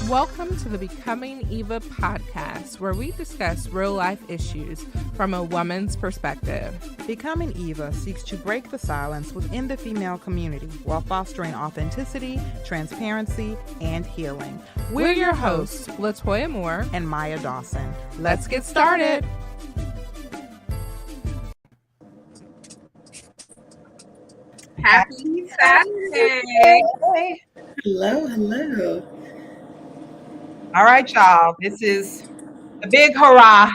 Welcome to the Becoming Eva podcast, where we discuss real-life issues from a woman's perspective. Becoming Eva seeks to break the silence within the female community while fostering authenticity, transparency, and healing. We're your hosts, Latoya Moore and Maya Dawson. Let's get started. Happy Saturday. Hello. All right, y'all. This is a big hurrah,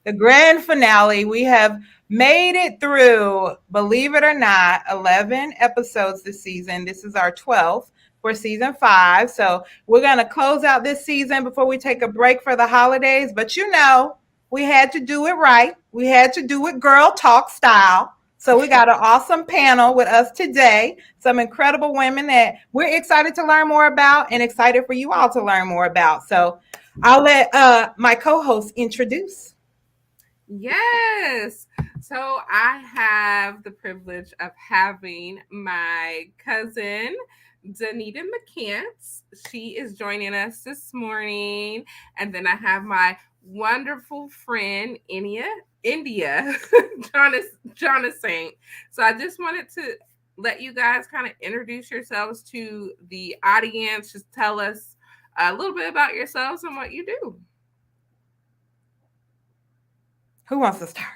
the grand finale. We have made it through, believe it or not, 11 episodes this season. This is our 12th for season 5. So we're going to close out this season before we take a break for the holidays. But you know, we had to do it right. We had to do it girl talk style. So we got an awesome panel with us today, some incredible women that we're excited to learn more about and excited for you all to learn more about. So I'll let my co-host introduce. Yes. So I have the privilege of having my cousin, Donita McCants. She is joining us this morning. And then I have my wonderful friend, India, Jonassaint. So I just wanted to let you guys kind of introduce yourselves to the audience. Just tell us a little bit about yourselves and what you do. Who wants to start?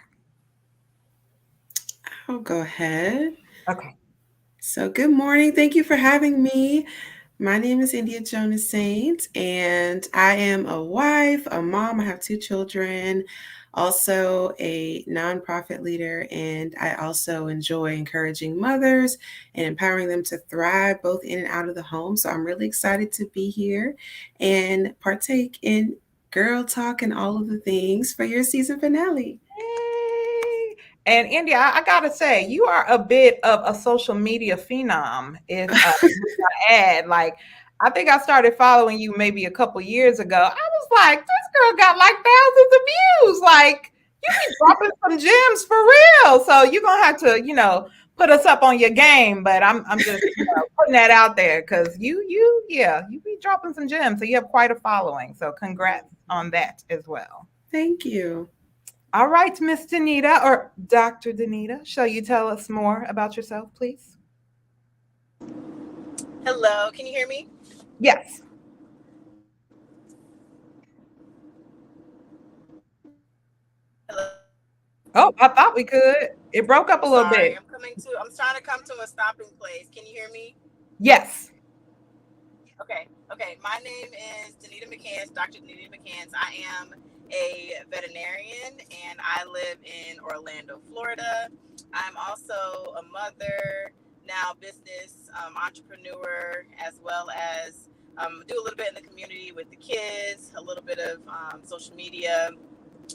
I'll go ahead. Okay. So good morning. Thank you for having me. My name is India Jonassaint, and I am a wife, a mom. I have 2 children, also a nonprofit leader, and I also enjoy encouraging mothers and empowering them to thrive both in and out of the home. So I'm really excited to be here and partake in girl talk and all of the things for your season finale. Yay. And India, I gotta say, you are a bit of a social media phenom. If I add, like, I think I started following you maybe a couple years ago. I was like, this girl got like thousands of views. Like, you be dropping some gems for real. So you're gonna have to, put us up on your game. But I'm just putting that out there because you be dropping some gems. So you have quite a following. So congrats on that as well. Thank you. All right, Miss Donita or Dr. Donita, shall you tell us more about yourself, please? Hello, can you hear me? Yes. Hello. Oh, I thought we could. It broke up a little bit. I'm trying to come to a stopping place. Can you hear me? Yes. Okay. My name is Donita McCants, Dr. Donita McCants. I am a veterinarian and I live in Orlando, Florida. I'm also a mother, now business entrepreneur, as well as do a little bit in the community with the kids, a little bit of social media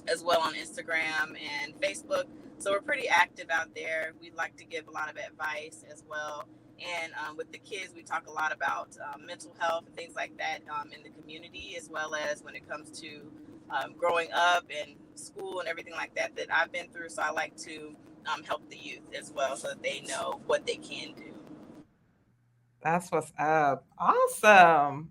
as well on Instagram and Facebook. So we're pretty active out there. We like to give a lot of advice as well. And with the kids, we talk a lot about mental health and things like that in the community, as well as when it comes to growing up and school and everything like that I've been through. So I like to help the youth as well so that they know what they can do. That's what's up. Awesome.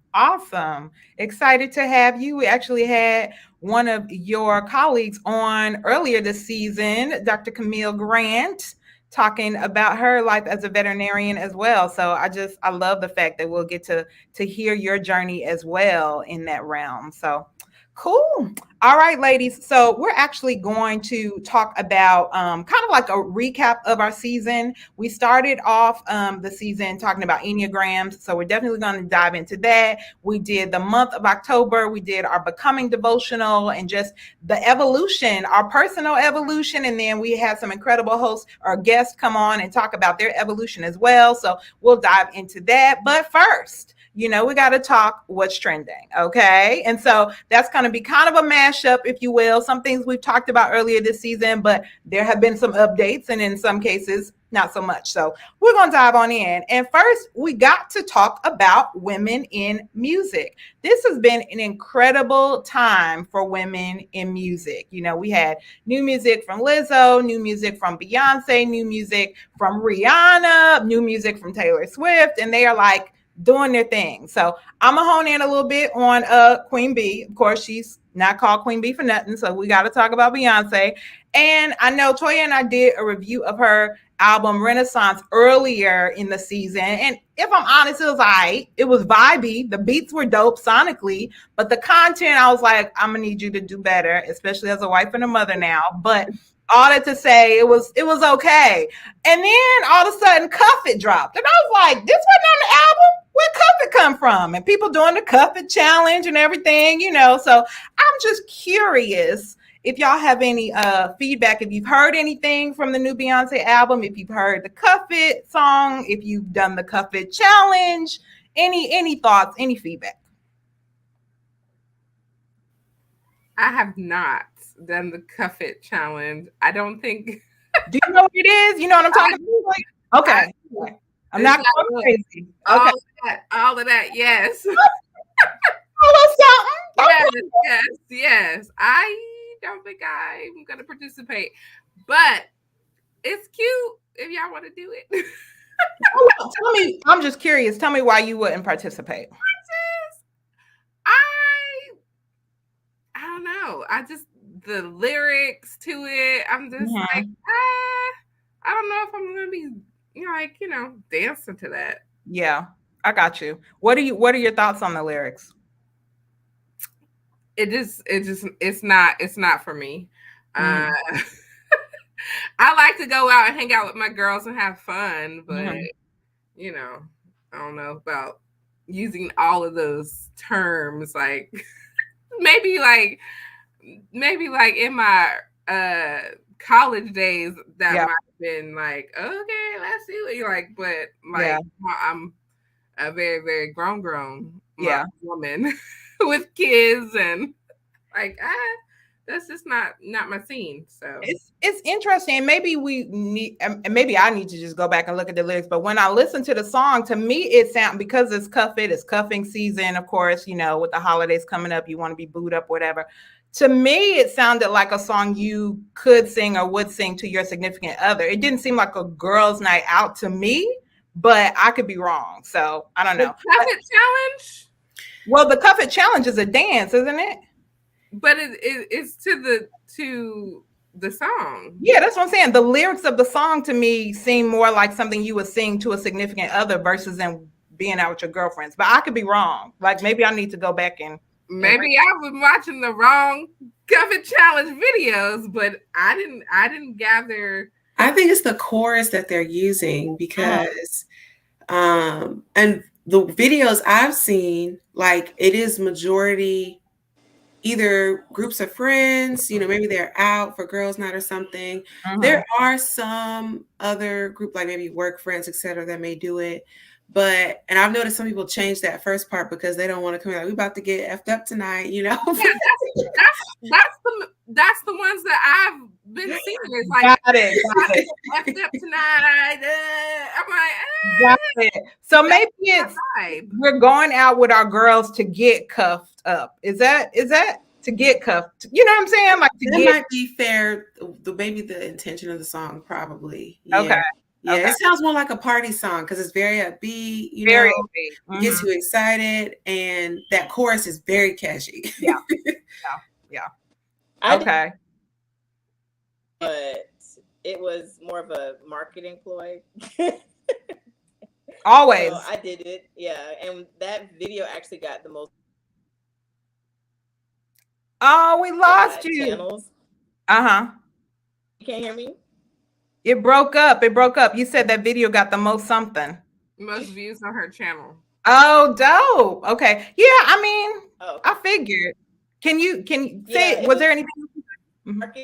Excited to have you. We actually had one of your colleagues on earlier this season, Dr. Camille Grant, talking about her life as a veterinarian as well. So I love the fact that we'll get to hear your journey as well in that realm. So cool. All right, ladies. So we're actually going to talk about kind of like a recap of our season. We started off the season talking about Enneagrams. So we're definitely going to dive into that. We did the month of October. We did our Becoming devotional and just the evolution, our personal evolution. And then we had some incredible hosts or guests come on and talk about their evolution as well. So we'll dive into that. But first, we got to talk what's trending. Okay. And so that's going to be kind of a mashup, if you will. Some things we've talked about earlier this season, but there have been some updates and in some cases, not so much. So we're going to dive on in. And first, we got to talk about women in music. This has been an incredible time for women in music. We had new music from Lizzo, new music from Beyonce, new music from Rihanna, new music from Taylor Swift, and they are like doing their thing. So I'm gonna hone in a little bit on Queen Bee. Of course, she's not called Queen Bee for nothing. So we got to talk about Beyonce. And I know Toya and I did a review of her album Renaissance earlier in the season. And if I'm honest, it was right. It was vibey. The beats were dope sonically, but the content, I was like, I'm gonna need you to do better, especially as a wife and a mother now. But all that to say, it was okay. And then all of a sudden, Cuff It dropped, and I was like, this wasn't on the album. Where Cuff It come from? And people doing the Cuff It challenge and everything, So I'm just curious if y'all have any feedback, if you've heard anything from the new Beyonce album, if you've heard the Cuff It song, if you've done the Cuff It challenge, any thoughts, any feedback? I have not done the Cuff It challenge. I don't think. Do you know what it is? You know what I'm talking about? Okay. I'm not going crazy. Okay. All of that, yes. Yes. I don't think I'm gonna participate, but it's cute if y'all want to do it. Tell me, I'm just curious. Tell me why you wouldn't participate. I don't know. I just the lyrics to it. I'm just like, I don't know if I'm gonna be dancing to that. Yeah, I got you. What are your thoughts on the lyrics? It's not for me. I like to go out and hang out with my girls and have fun, but I don't know about using all of those terms. Like maybe like in my college days that might have been like, okay, let's see what you like, but I'm a very, very grown woman with kids, and like that's just not my scene. So it's interesting. Maybe maybe I need to just go back and look at the lyrics. But when I listen to the song, to me it sounds, because it's Cuff It, it's cuffing season, of course, with the holidays coming up, you want to be booed up, whatever. To me, it sounded like a song you could sing or would sing to your significant other. It didn't seem like a girls' night out to me, but I could be wrong. So I don't know. The Cuff It challenge? Well, the Cuff It challenge is a dance, isn't it? But it's to the song. Yeah, that's what I'm saying. The lyrics of the song to me seem more like something you would sing to a significant other versus in being out with your girlfriends. But I could be wrong. Like maybe I need to go back and maybe I've been watching the wrong Cuff It challenge videos, but I didn't gather. I think it's the chorus that they're using because and the videos I've seen, like it is majority either groups of friends, maybe they're out for girls' night or something. There are some other group, like maybe work friends, etc., that may do it. And I've noticed some people change that first part because they don't want to come out. We're about to get effed up tonight, Yeah, that's the ones that I've been seeing. It's like, got it. Effed up tonight. I'm like, got it. So maybe it's we're going out with our girls to get cuffed up. Is that to get cuffed? You know what I'm saying? Like might be fair. Maybe the intention of the song, probably. Yeah. Okay. Yeah, It sounds more like a party song because it's very upbeat, upbeat. Gets you excited, and that chorus is very catchy. Yeah. Okay. But it was more of a marketing ploy. Always. So I did it, and that video actually got the most. Oh, we lost you. Channels. You can't hear me? It broke up. You said that video got the most something. Most views on her channel. Oh, dope. Okay. Yeah, I mean, I figured. Can you say, was there anything? But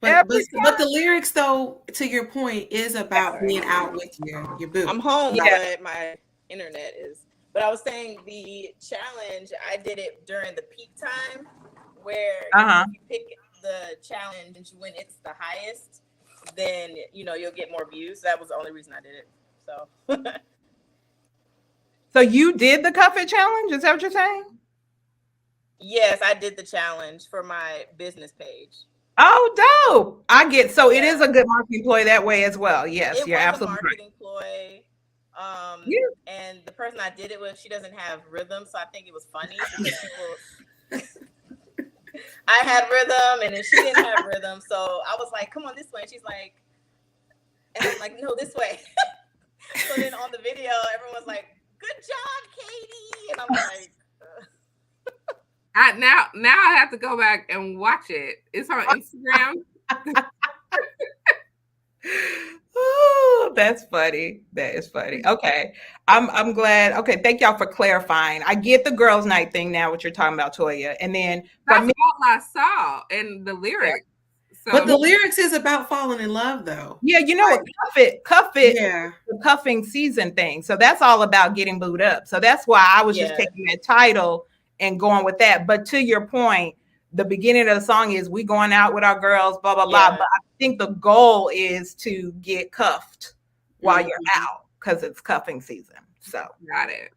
the lyrics, though, to your point, is about being out with your boo. I'm home, but my internet is. But I was saying the challenge, I did it during the peak time where you pick the challenge when it's the highest, then you'll get more views. That was the only reason I did it. So So you did the Cuff It challenge? Is that what you're saying? Yes, I did the challenge for my business page. Oh, dope. I get so it Yeah. is a good marketing ploy that way as well. Yes, It you're was a absolutely right. marketing ploy. Yeah. And the person I did it with, she doesn't have rhythm, so I think it was funny because people I had rhythm and then she didn't have rhythm. So I was like, come on this way. And she's like, and I'm like, no, this way. So then on the video, everyone's like, good job, Katie. And I'm like, now I have to go back and watch it. It's on Instagram. Oh, that's funny. That is funny. Okay. I'm glad. Okay, thank y'all for clarifying. I get the girls' night thing now, what you're talking about, Toya. And then for That's me, all I saw in the lyrics. So But the lyrics is about falling in love, though. yeah, you know what? Cuff it, Yeah. the cuffing season thing. So that's all about getting booed up. So that's why I was just Yeah. taking that title and going with that. But to your point, the beginning of the song is we going out with our girls, blah, blah, blah. Yeah. But I think the goal is to get cuffed while you're out because it's cuffing season. So got it.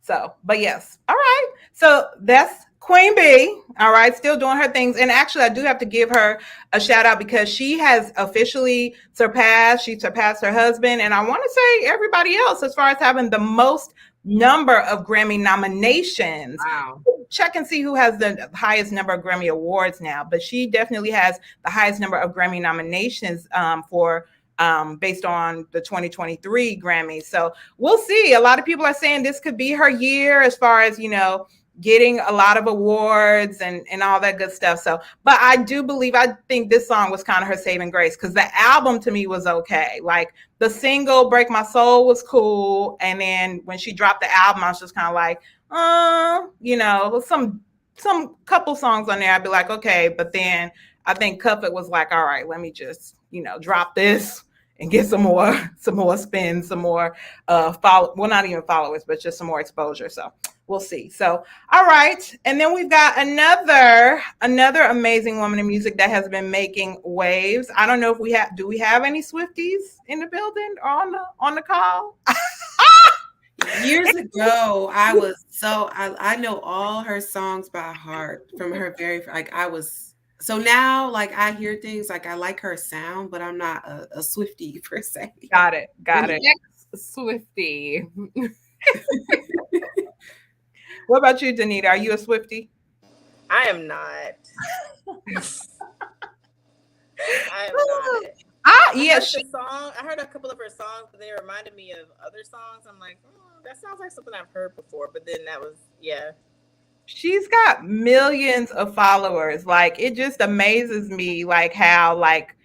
so, but yes. All right. So that's Queen Bee. All right. Still doing her things. And actually, I do have to give her a shout out because she has officially she surpassed her husband. And I want to say everybody else as far as having the most number of Grammy nominations. Wow. Check and see who has the highest number of Grammy awards now. But she definitely has the highest number of Grammy nominations for based on the 2023 Grammys. So we'll see. A lot of people are saying this could be her year as far as, getting a lot of awards and all that good stuff. So, but I think this song was kind of her saving grace because the album to me was okay. Like the single Break My Soul was cool. And then when she dropped the album, I was just kind of like, some couple songs on there. I'd be like, okay. But then I think Cuff It was like, all right, let me just, drop this and get some more spins, some more not even followers, but just some more exposure. So we'll see. So all right. And then we've got another amazing woman in music that has been making waves. I don't know if we have any Swifties in the building or on the call? Years ago, I know all her songs by heart from her so now, like, I hear things like I like her sound, but I'm not a Swiftie per se. Got it. Swiftie. What about you, Donita? Are you a Swiftie? I am not. I am not. I heard a couple of her songs, but they reminded me of other songs. I'm like, that sounds like something I've heard before. But then that was, yeah. She's got millions of followers. Like, it just amazes me, like, how, like,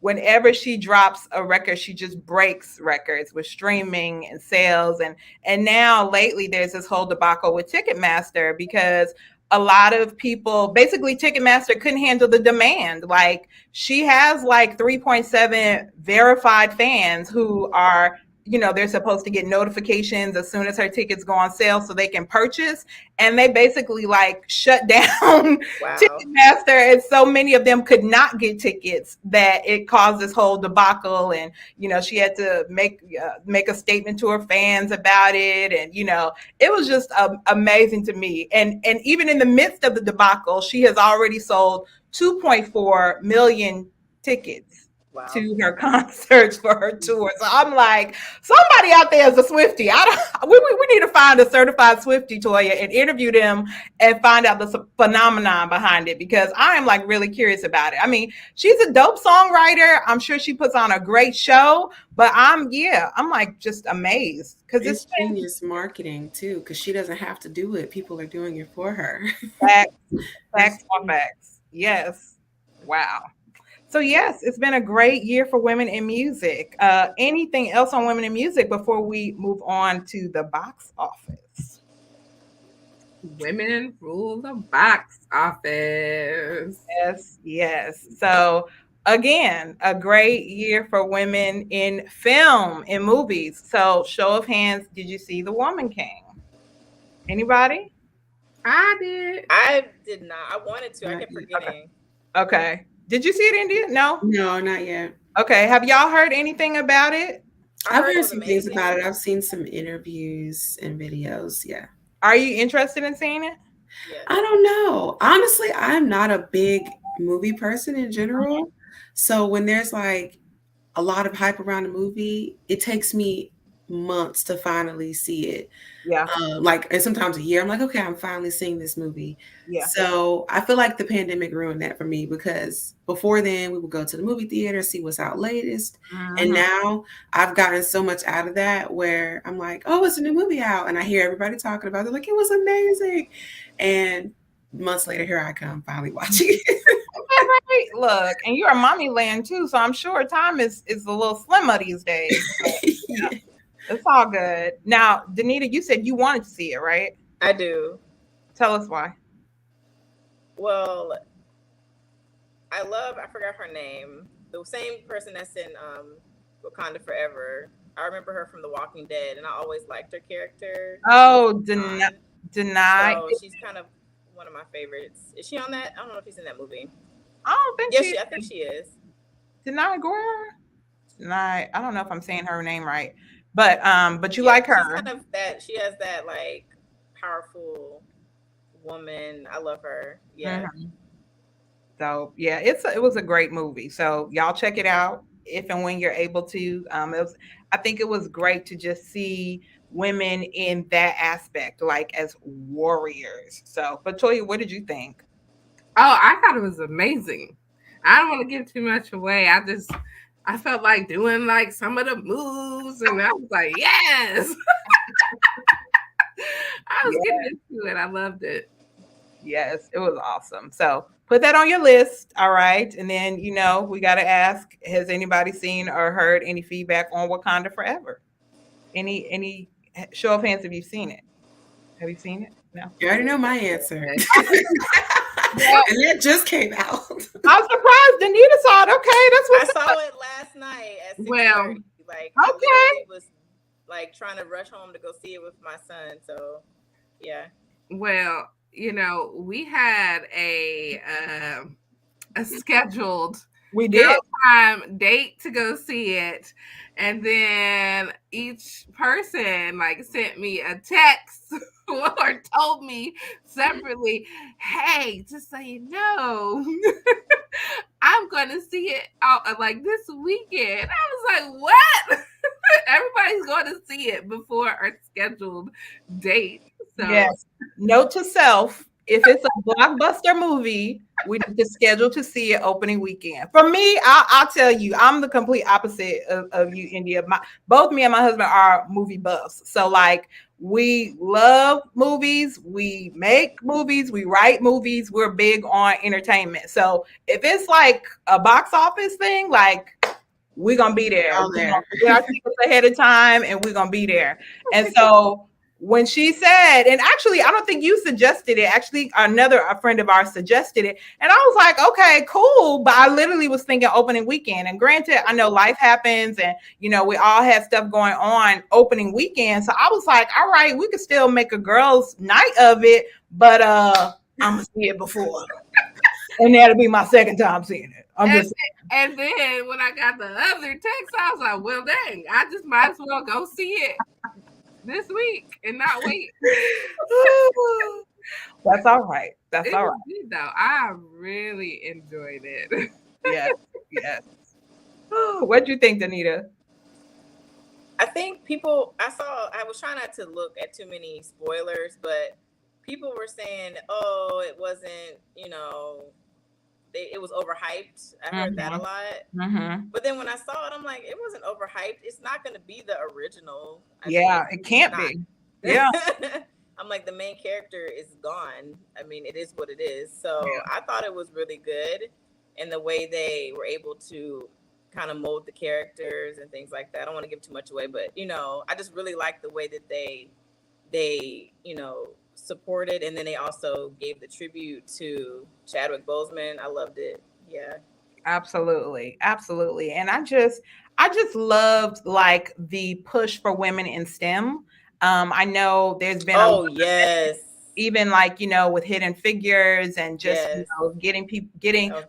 whenever she drops a record, she just breaks records with streaming and sales. And now lately there's this whole debacle with Ticketmaster because a lot of people, basically Ticketmaster couldn't handle the demand. Like, she has like 3.7 verified fans who are, they're supposed to get notifications as soon as her tickets go on sale so they can purchase. And they basically like shut down Ticketmaster. And so many of them could not get tickets that it caused this whole debacle. And, she had to make a statement to her fans about it. And, it was just amazing to me. And even in the midst of the debacle, she has already sold 2.4 million tickets. Wow. To her concerts for her tour. So I'm like, somebody out there is a Swiftie. We need to find a certified Swiftie, Toya, and interview them and find out the phenomenon behind it because I am like really curious about it. I mean, she's a dope songwriter. I'm sure she puts on a great show, but I'm like just amazed because it's genius marketing too, because she doesn't have to do it. People are doing it for her. Facts. Yes. Wow. So yes, it's been a great year for women in music. Anything else on women in music before we move on to the box office? Women rule the box office. Yes. So again, a great year for women in film, in movies. So show of hands, did you see The Woman King? Anybody? I did. I did not. I wanted to. I kept forgetting. Okay. Did you see it, India? No, not yet. Okay. Have y'all heard anything about it? I've heard some things about it. I've seen some interviews and videos. Yeah. Are you interested in seeing it? I don't know. Honestly, I'm not a big movie person in general. So when there's like a lot of hype around a movie, it takes me months to finally see it. Yeah. Like, and sometimes a year, I'm like, okay, I'm finally seeing this movie. Yeah. So I feel like the pandemic ruined that for me because before then we would go to the movie theater, see what's out latest. And Mhm. now I've gotten so much out of that where I'm like, oh, it's a new movie out. And I hear everybody talking about it, like, it was amazing. And months later, here I come finally watching it. Right. Look, and you're a mommy land too, so I'm sure time is a little slimmer these days. Yeah, Yeah. it's all good. Now, Donita, you said you wanted to see it, right? I do. Tell us why. Well, I forgot her name. The same person that's in Wakanda Forever. I remember her from The Walking Dead, and I always liked her character. Oh, Deny. So she's kind of one of my favorites. Is she on that? I don't know if she's in that movie. I don't think Yes, I think she is. Denai Gore. Denai. I don't know if I'm saying her name right, but you Yeah, like she's her. kind of that. She has that like powerful woman. I love her. Yeah. Mhm. So yeah, it was a great movie. So y'all check it out if and when you're able to. I think it was great to just see women in that aspect, like as warriors. So, but Toya, what did you think? Oh, I thought it was amazing. I don't want to give too much away. I felt like doing like some of the moves, and I was like, yes. I was getting into it. I loved it. Yes, it was awesome. So put that on your list. All right. And then, we got to ask, has anybody seen or heard any feedback on Wakanda Forever? Any show of hands, have you seen it? Have you seen it? No. You already know my answer. Well, And that just came out. I'm surprised Donita saw it. Okay, that's I what's saw up. it last night at 6:30. Well, Like, okay. I literally was like trying to rush home to go see it with my son. So, yeah. Well, we had a scheduled We did. time date to go see it, and then each person like sent me a text or told me separately, hey, just so you know, I'm going to see it like this weekend. I was like, what? Everybody's going to see it before our scheduled date. So Yes. Note to self, if it's a blockbuster movie, we need to schedule to see it opening weekend. For me, I'll tell you, I'm the complete opposite of you, India. Both me and my husband are movie buffs. So like we love movies, we make movies, we write movies, we're big on entertainment. So if it's like a box office thing, like we're gonna be there. All there. Get our tickets ahead of time and we're gonna be there. And so when she said, and actually, I don't think you suggested it. Actually, a friend of ours suggested it. And I was like, okay, cool. But I literally was thinking opening weekend. And granted, I know life happens and, we all have stuff going on opening weekend. So I was like, all right, we could still make a girls' night of it. But I'm going to see it before. And that'll be my second time seeing it. And then when I got the other text, I was like, well, dang, I just might as well go see it this week and not wait. That's all right. That's all right. Good, though. I really enjoyed it. Yes. What'd you think, Donita? I think I was trying not to look at too many spoilers, but people were saying, oh, it wasn't, it was overhyped. I heard that a lot. Mm-hmm. But then when I saw it, I'm like, it wasn't overhyped. It's not going to be the original. It can't be. Yeah. I'm like, the main character is gone. I mean, it is what it is. So I thought it was really good in the way they were able to kind of mold the characters and things like that. I don't want to give too much away, but, I just really like the way that they supported, and then they also gave the tribute to Chadwick Boseman. I loved it. Yeah, absolutely. And I just loved like the push for women in STEM. I know there's been yes, even like with Hidden Figures and just getting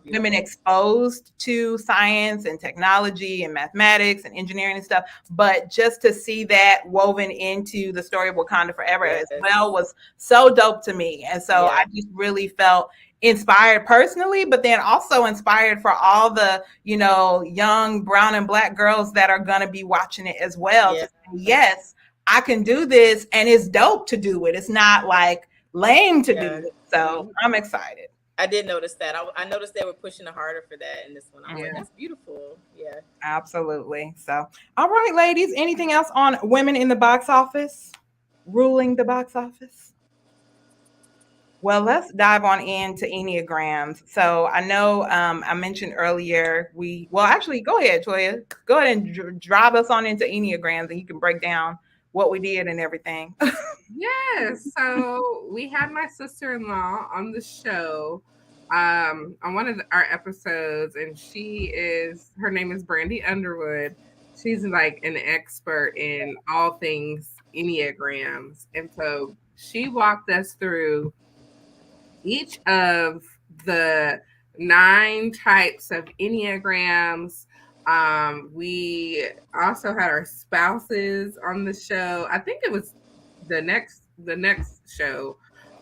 women exposed to science and technology and mathematics and engineering and stuff, but just to see that woven into the story of Wakanda Forever as well was so dope to me. And so I just really felt inspired personally, but then also inspired for all the, young brown and black girls that are going to be watching it as well. Yeah. To say, yes, I can do this, and it's dope to do it. It's not like lame to do it. So I'm excited. I did notice that. I noticed they were pushing it harder for that in this one. I was like, Mhm. that's beautiful. Yeah. Absolutely. So, all right, ladies, anything else on women in the box office, ruling the box office? Well, let's dive on into Enneagrams. So I know I mentioned earlier actually, go ahead, Toya. Go ahead and drive us on into Enneagrams, and you can break down what we did and everything. Yes. So we had my sister-in-law on the show on one of our episodes, and her name is Brandy Underwood. She's like an expert in all things Enneagrams. And so she walked us through each of the 9 types of Enneagrams. We also had our spouses on the show. I think it was the next show.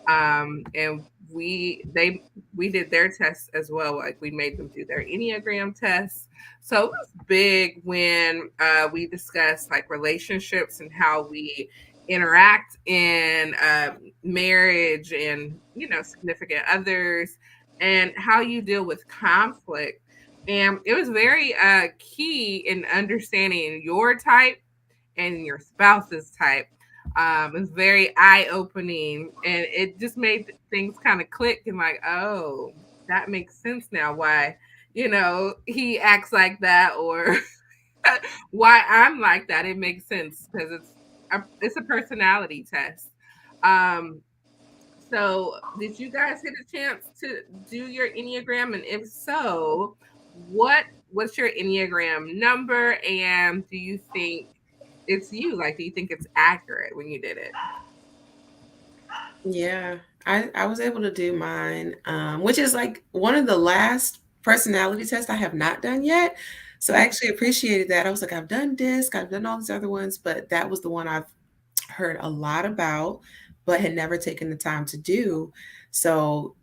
And we did their tests as well. Like we made them do their Enneagram tests. So it was big when we discussed like relationships and how we interact in marriage and significant others, and how you deal with conflict. And it was very key in understanding your type and your spouse's type. It's very eye opening, and it just made things kind of click and like, oh, that makes sense now. Why, he acts like that, or why I'm like that. It makes sense because it's a personality test. Um, so did you guys get a chance to do your Enneagram? And if so, what's your Enneagram number? And do you think it's you? Like, do you think it's accurate when you did it? Yeah, I was able to do mine, which is like one of the last personality tests I have not done yet. So I actually appreciated that. I was like, I've done DISC, I've done all these other ones, but that was the one I've heard a lot about, but had never taken the time to do. So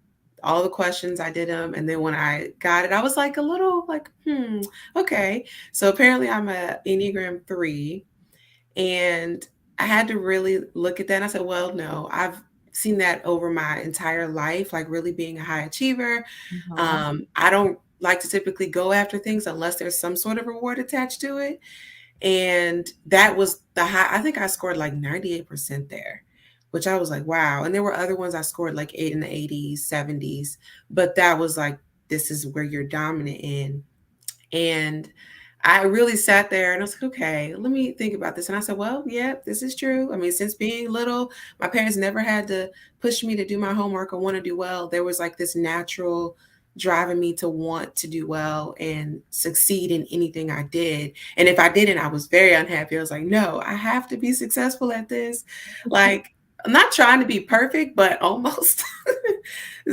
all the questions I did them, and then when I got it, I was like a little like, okay. So apparently I'm a Enneagram 3, and I had to really look at that. And I said, well, no, I've seen that over my entire life, like really being a high achiever. I don't like to typically go after things unless there's some sort of reward attached to it. And that was the high. I think I scored like 98% there, which I was like, wow. And there were other ones I scored like 8 in the 80s, 70s, but that was like, this is where you're dominant in. And I really sat there and I was like, okay, let me think about this. And I said, well, yeah, this is true. I mean, since being little, my parents never had to push me to do my homework or want to do well. There was like this natural driving me to want to do well and succeed in anything I did. And if I didn't, I was very unhappy. I was like, no, I have to be successful at this. Like, I'm not trying to be perfect, but almost.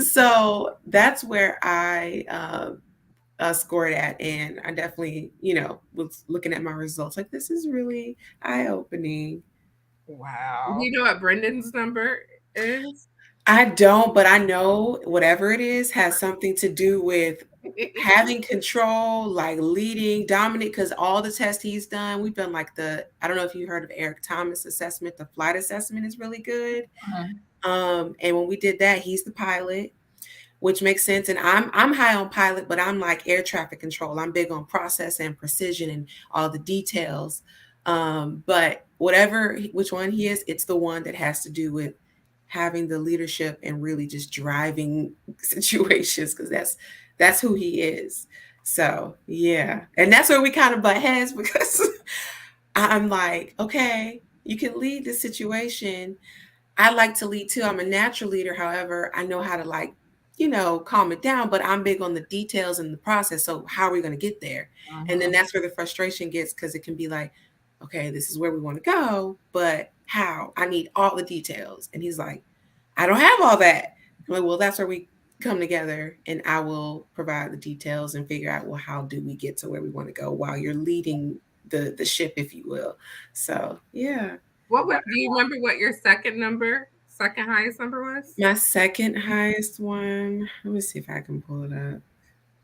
So that's where I scored at, and I definitely, was looking at my results like, this is really eye-opening. Do Wow. you know what Brendan's number is? I don't, but I know whatever it is has something to do with having control, like leading, dominant, because all the tests he's done, we've done like I don't know if you heard of Eric Thomas assessment, the flight assessment is really good. And when we did that, he's the pilot, which makes sense. And I'm high on pilot, but I'm like air traffic control. I'm big on process and precision and all the details. But which one he is, it's the one that has to do with having the leadership and really just driving situations, because that's who he is. So yeah. And that's where we kind of butt heads, because I'm like, okay, you can lead this situation. I like to lead too. I'm a natural leader. However, I know how to calm it down, but I'm big on the details and the process. So how are we going to get there? And then that's where the frustration gets, because it can be like, okay, this is where we want to go, but how? I need all the details. And he's like, I don't have all that. I'm like, well, that's where we come together, and I will provide the details and figure out, well, how do we get to where we want to go while you're leading the ship, if you will. So yeah. Do you remember what your second number second highest number was? My second highest one. Let me see if I can pull it up.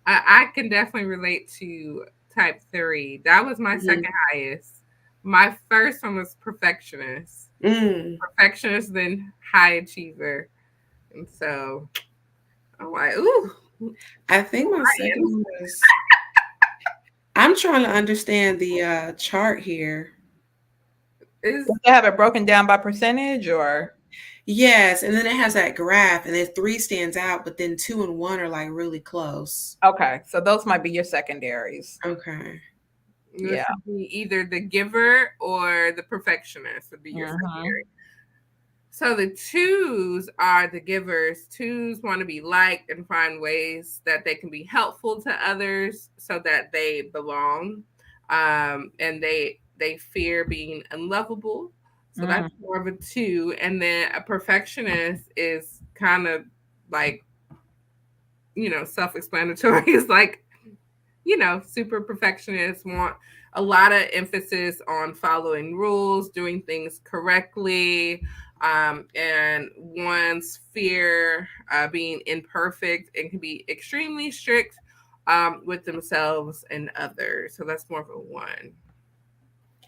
I can definitely relate to type 3. That was my second highest. My first one was perfectionist. Perfectionist, then high achiever. And so I'm like, ooh. I think my second one was. I'm trying to understand the chart here. Is Does it have it broken down by percentage or? Yes, and then it has that graph, and then 3 stands out, but then 2 and 1 are like really close. Okay, so those might be your secondaries. Okay. This would be either the giver or the perfectionist would be your secondary. So the twos are the givers. Twos want to be liked and find ways that they can be helpful to others so that they belong. And they fear being unlovable. So that's more of a 2. And then a perfectionist is kind of like, self-explanatory. It's like, super perfectionists want a lot of emphasis on following rules, doing things correctly, and one's fear being imperfect and can be extremely strict with themselves and others. So that's more of a 1.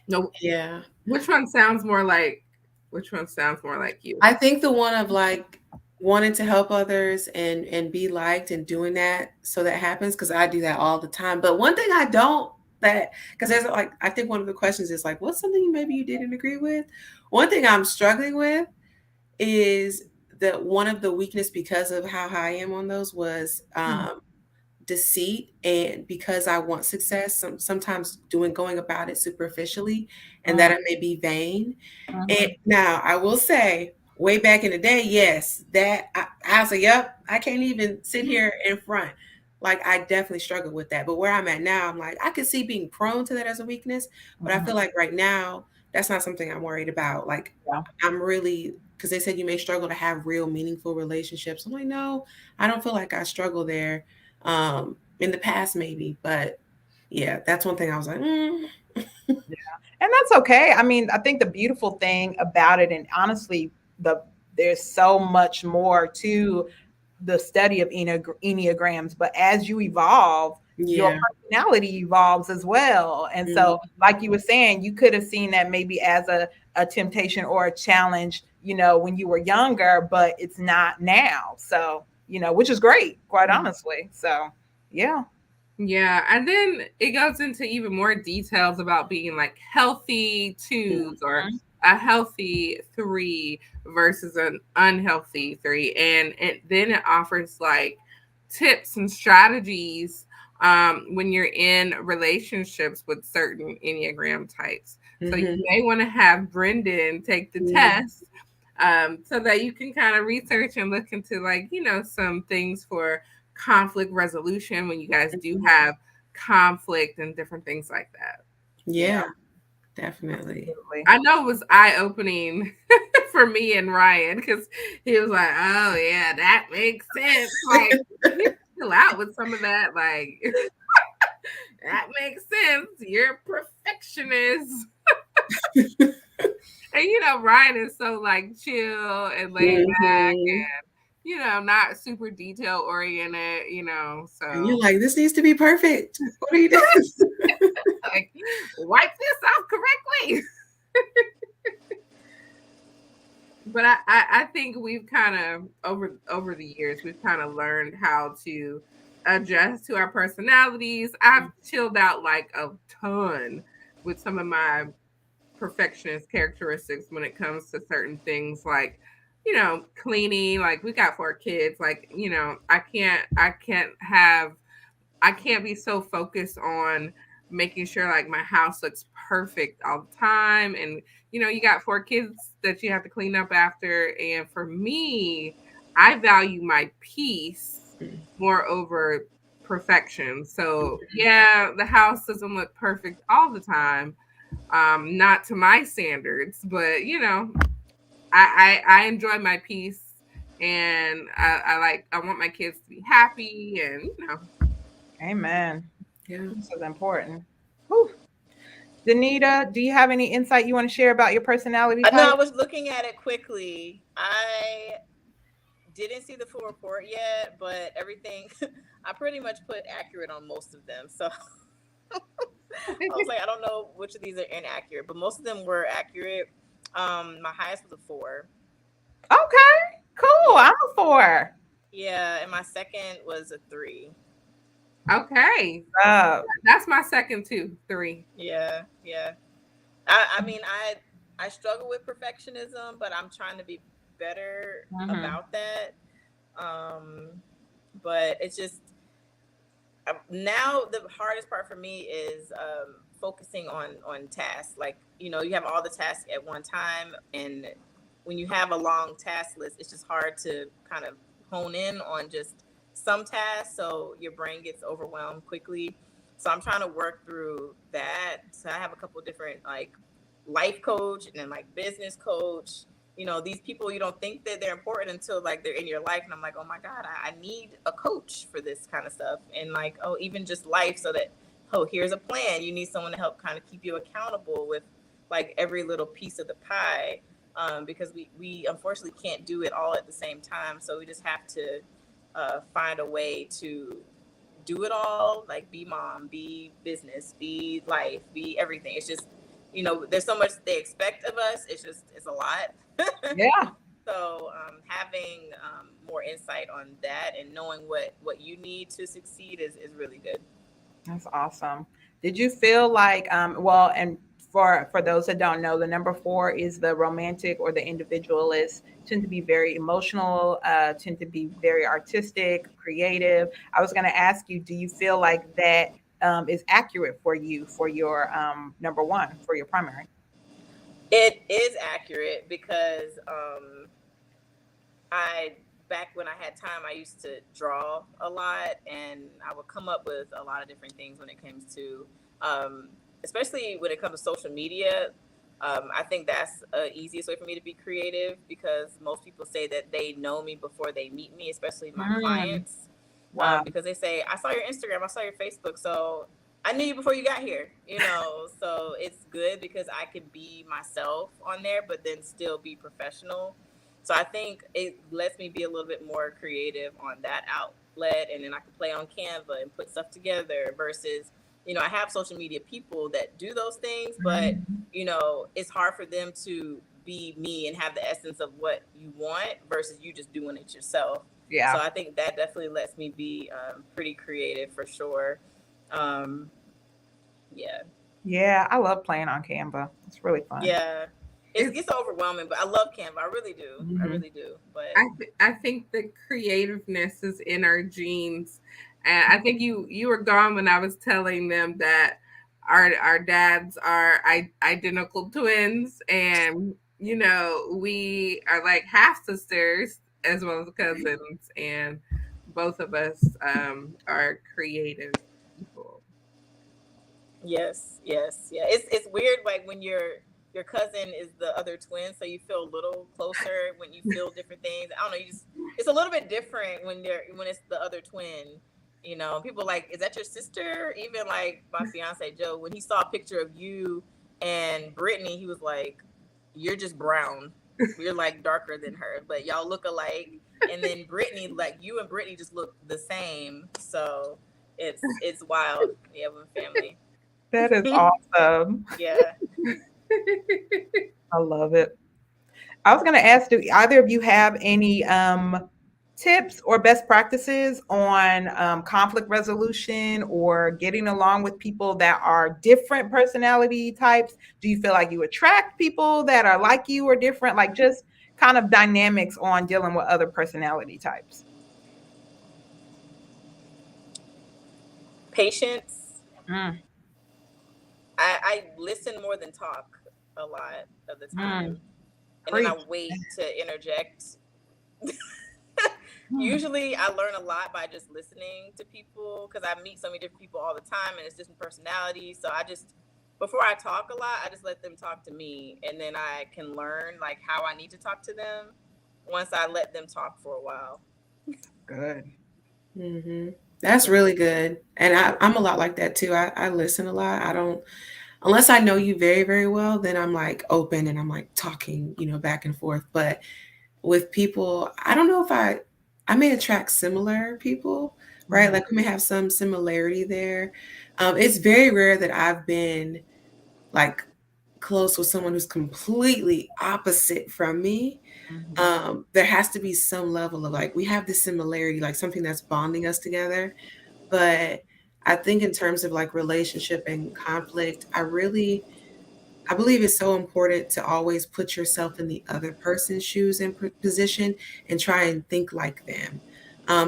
No, Yeah. Which one sounds more like you? I think the one of like wanting to help others and be liked and doing that, so that happens, because I do that all the time. But one thing I don't, that because there's like, I think one of the questions is like, what's something maybe you didn't agree with? One thing I'm struggling with is that one of the weakness, because of how high I am on those, was deceit. And because I want success, sometimes going about it superficially, and that I may be vain. And now I will say, way back in the day, yes, that I was like, yep, I can't even sit here in front. Like, I definitely struggle with that. But where I'm at now, I'm like, I could see being prone to that as a weakness, but I feel like right now, that's not something I'm worried about. Like, I'm really, because they said you may struggle to have real meaningful relationships. I'm like, no, I don't feel like I struggle there. In the past, maybe, but yeah, that's one thing I was like, And that's okay. I mean, I think the beautiful thing about it, and honestly, there's so much more to the study of enneagrams, but as you evolve, your yeah, personality evolves as well. And so, like you were saying, you could have seen that maybe as a temptation or a challenge, when you were younger, but it's not now. So, which is great, quite honestly. So, yeah. Yeah, and then it goes into even more details about being like healthy 2s or a healthy 3 versus an unhealthy 3, and then it offers like tips and strategies when you're in relationships with certain Enneagram types. So you may want to have Brendan take the test so that you can kind of research and look into like, some things for conflict resolution when you guys do have conflict and different things like that. Yeah, definitely. I know it was eye-opening for me and Ryan because he was like, oh yeah, that makes sense. Like, you chill out with some of that, like that makes sense. You're a perfectionist. And Ryan is so like chill and laid back and not super detail oriented, so And you're like, this needs to be perfect. What are you doing? like, wipe this off correctly. But I think we've kind of over the years we've kind of learned how to adjust to our personalities. I've chilled out like a ton with some of my perfectionist characteristics when it comes to certain things like cleaning. Like, we got 4 kids, like I can't be so focused on making sure like my house looks perfect all the time, and you got 4 kids that you have to clean up after, and for me, I value my peace more over perfection. So yeah, the house doesn't look perfect all the time, not to my standards, but I enjoy my peace, and I want my kids to be happy, and Amen. Yeah. This is important. Whew. Donita, do you have any insight you want to share about your personality No, I type? was looking at it quickly. I didn't see the full report yet, but everything I pretty much put accurate on most of them. So I was like, I don't know which of these are inaccurate, but most of them were accurate. My highest was a 4. Okay, cool. Yeah, I'm a 4. yeah, and my second was a 3. Okay. Uh, That's my second too. 3. Yeah, yeah. I mean, I struggle with perfectionism, but I'm trying to be better mhm. about that. Um, but it's just now the hardest part for me is focusing on tasks. Like, you have all the tasks at one time, and when you have a long task list, it's just hard to kind of hone in on just some tasks, so your brain gets overwhelmed quickly. So I'm trying to work through that. So I have a couple different, like, life coach and then, like, business coach. These people, you don't think that they're important until, like, they're in your life, and I'm like, oh my god, I need a coach for this kind of stuff. And, like, oh, even just life, so that, oh, here's a plan. You need someone to help kind of keep you accountable with, like, every little piece of the pie. Because we unfortunately can't do it all at the same time, so we just have to find a way to do it all, like, be mom, be business, be life, be everything. It's just, there's so much they expect of us. It's a lot. Yeah, So having more insight on that and knowing what you need to succeed is really good. that's awesome. Did you feel like, well, and for those that don't know, the number 4 is the romantic or the individualist, tend to be very emotional, tend to be very artistic, creative. I was going to ask you, do you feel like that is accurate for you for your number 1 for your primary? It is accurate because I back when I had time, I used to draw a lot, and I would come up with a lot of different things when it comes to, um, especially when it comes to social media. I think that's the easiest way for me to be creative, because most people say that they know me before they meet me, especially my Mm, clients, wow. because they say, I saw your Instagram, I saw your Facebook, so I knew you before you got here. So it's good because I can be myself on there, but then still be professional. So I think it lets me be a little bit more creative on that outlet, and then I can play on Canva and put stuff together versus, I have social media people that do those things, but Mhm. it's hard for them to be me and have the essence of what you want versus you just doing it yourself. So Yeah. I think that definitely lets me be pretty creative for sure. Um, yeah, Yeah, I love playing on Canva. It's really fun. yeah. It It's gets overwhelming, but I love Canva. I really do. I Hmm. really do. But I think the creativeness is in our genes, and I think you were gone when I was telling them that our dads are identical twins, and we are like half sisters as well as cousins, and both of us are creative people. yes, yes, yeah. It's weird, like, when your cousin is the other twin, so you feel a little closer when you feel different things. I don't know. It's a little bit different when it's the other twin. People are like, is that your sister? Even, like, my fiance Joe, when he saw a picture of you and Brittany, he was like, you're just brown. You're, like, darker than her, but y'all look alike. And then Brittany, like, you and Brittany just look the same. So it's wild. Yeah, with family. That is awesome. Yeah. I love it. I was going to ask, do either of you have any tips or best practices on conflict resolution or getting along with people that are different personality types? Do you feel like you attract people that are like you or different? Like, just kind of dynamics on dealing with other personality types. Patience. Mm, I listen more than talk a lot of the mm, time, and then I preach. wait to interject. Mm, Usually, I learn a lot by just listening to people, because I meet so many different people all the time, and it's different personalities. So I just, before I talk a lot, I just let them talk to me, and then I can learn, like, how I need to talk to them once I let them talk for a while. good. That's really good. And I'm a lot like that too. I listen a lot. I don't unless I know you very, very well, then I'm like open and I'm like talking, back and forth. But with people, I don't know if I may attract similar people, right? Like we may have some similarity there. It's very rare that I've been like close with someone who's completely opposite from me. There has to be some level of like we have this similarity, like something that's bonding us together. But I think in terms of like relationship and conflict, I believe it's so important to always put yourself in the other person's shoes and position and try and think like them.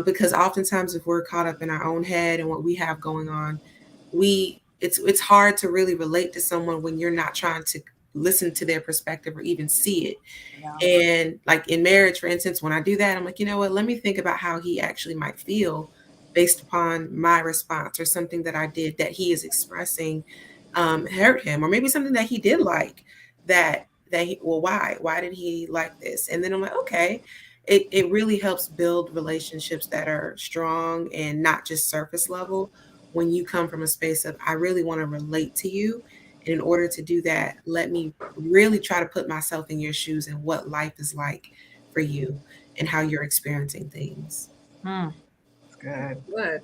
Because oftentimes, if we're caught up in our own head and what we have going on, it's hard to really relate to someone when you're not trying to listen to their perspective or even see it. Yeah. And like in marriage, for instance, when I do that, I'm like, you know what? Let me think about how he actually might feel based upon my response or something that I did that he is expressing hurt him, or maybe something that he did like well, why did he like this? And then I'm like, okay, it really helps build relationships that are strong and not just surface level when you come from a space of I really want to relate to you. And in order to do that, let me really try to put myself in your shoes and what life is like for you and how you're experiencing things. That's good. Good.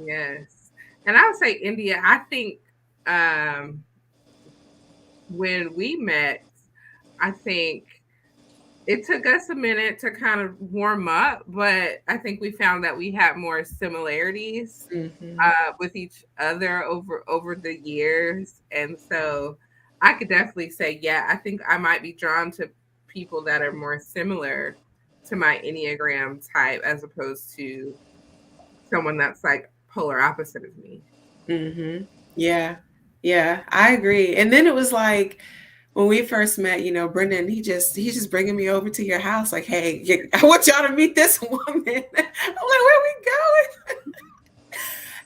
Yes. And I would say India, I think um when we met, I think it took us a minute to kind of warm up, but I think we found that we had more similarities Hmm. with each other over the years, and so I could definitely say, yeah, I think I might be drawn to people that are more similar to my Enneagram type as opposed to someone that's like polar opposite of me. Hmm. Yeah. Yeah, I agree. And then it was like when we first met, Brendan, he's just bringing me over to your house, like, hey, I want y'all to meet this woman. I'm like, where we going?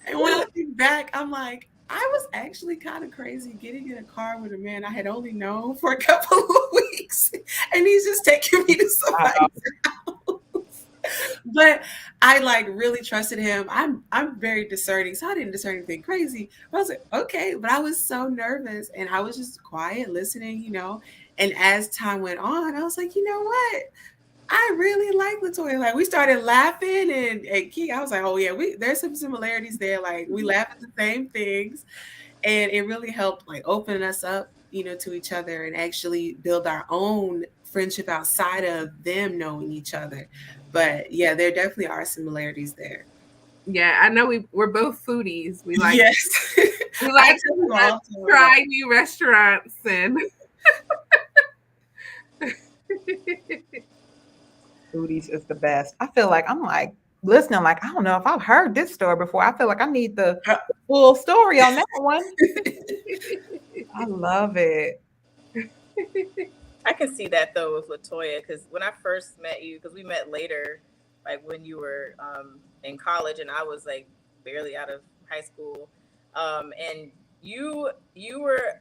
And when I think back, I'm like, I was actually kind of crazy getting in a car with a man I had only known for a couple of weeks, and he's just taking me to somebody's house. But I like really trusted him. I'm very discerning, so I didn't discern anything crazy. I was like, okay, but I was so nervous, and I was just quiet, listening. And as time went on, I was like, you know what? I really like Latoya. Like we started laughing and Key, I was like, oh yeah, there's some similarities there. Like we laugh at the same things. And it really helped like open us up, to each other and actually build our own friendship outside of them knowing each other. But yeah, there definitely are similarities there. Yeah, I know we're both foodies. We like Yes. we I like tell you to all the time. try new restaurants and Foodies is the best. I feel like I'm like listening, like, I don't know if I've heard this story before. I feel like I need the full story on that one. I love it. I can see that though with Latoya, because when I first met you, because we met later, like when you were in college and I was like barely out of high school, and you were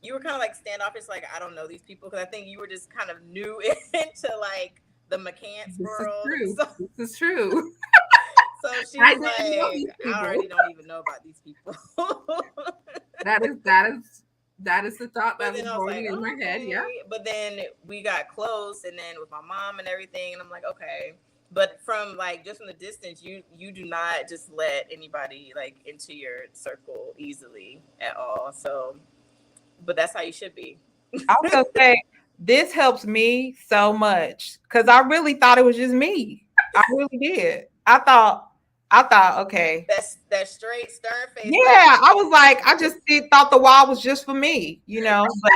kind of like standoffish, like I don't know these people, because I think you were just kind of new into like the McCants world. This is true. So she's I like, didn't know these I people. already don't even know about these people. That is the thought that But was then I was going like, in my head. Yeah. But then we got close, and then with my mom and everything, and I'm like, okay. But from like just from the distance, you do not just let anybody like into your circle easily at all. So, but that's how you should be. I was gonna say this helps me so much because I really thought it was just me. I really did. I thought, okay. That straight stern face. Yeah, I was like, I just thought the wall was just for me, but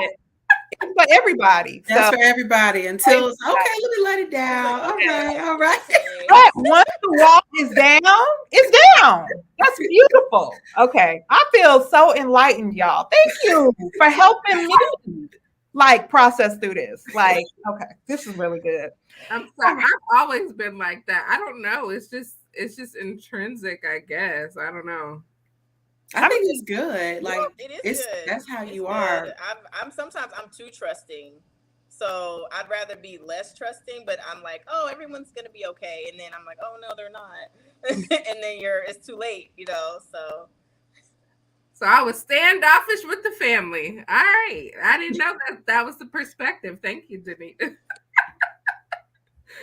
it's for everybody. That's so for everybody until it's okay, let me let it down. Okay. All right. But once the wall is down, it's down. That's beautiful. Okay. I feel so enlightened, y'all. Thank you for helping me like process through this. Like, okay, this is really good. I'm sorry. I've always been like that. I don't know. It's just intrinsic, I guess. I don't know. I think it's good. Like it is good. That's how you good. are. I'm sometimes I'm too trusting. So I'd rather be less trusting, but I'm like, oh, everyone's gonna be okay. And then I'm like, oh no, they're not. And then it's too late, So So I was standoffish with the family. All right. I didn't know that was the perspective. Thank you, Donita.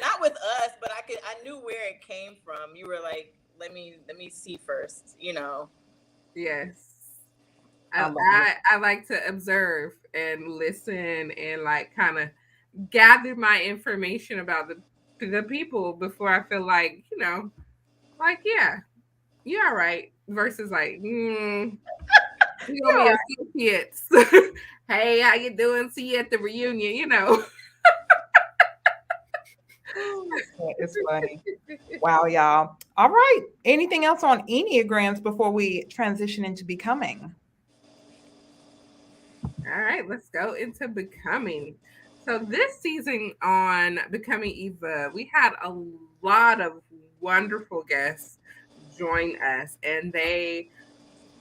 Not with us, but I knew where it came from. You were like, let me see first, you know. Yes. I I, love it. I like to observe and listen and like kind of gather my information about the people before I feel like, like, yeah, you're all right. Versus like, we gonna be associates. Hey, how you doing? See you at the reunion. It's funny. Wow, y'all. All right. Anything else on Enneagrams before we transition into becoming? All right, let's go into becoming. So this season on Becoming Eva, we had a lot of wonderful guests join us, and they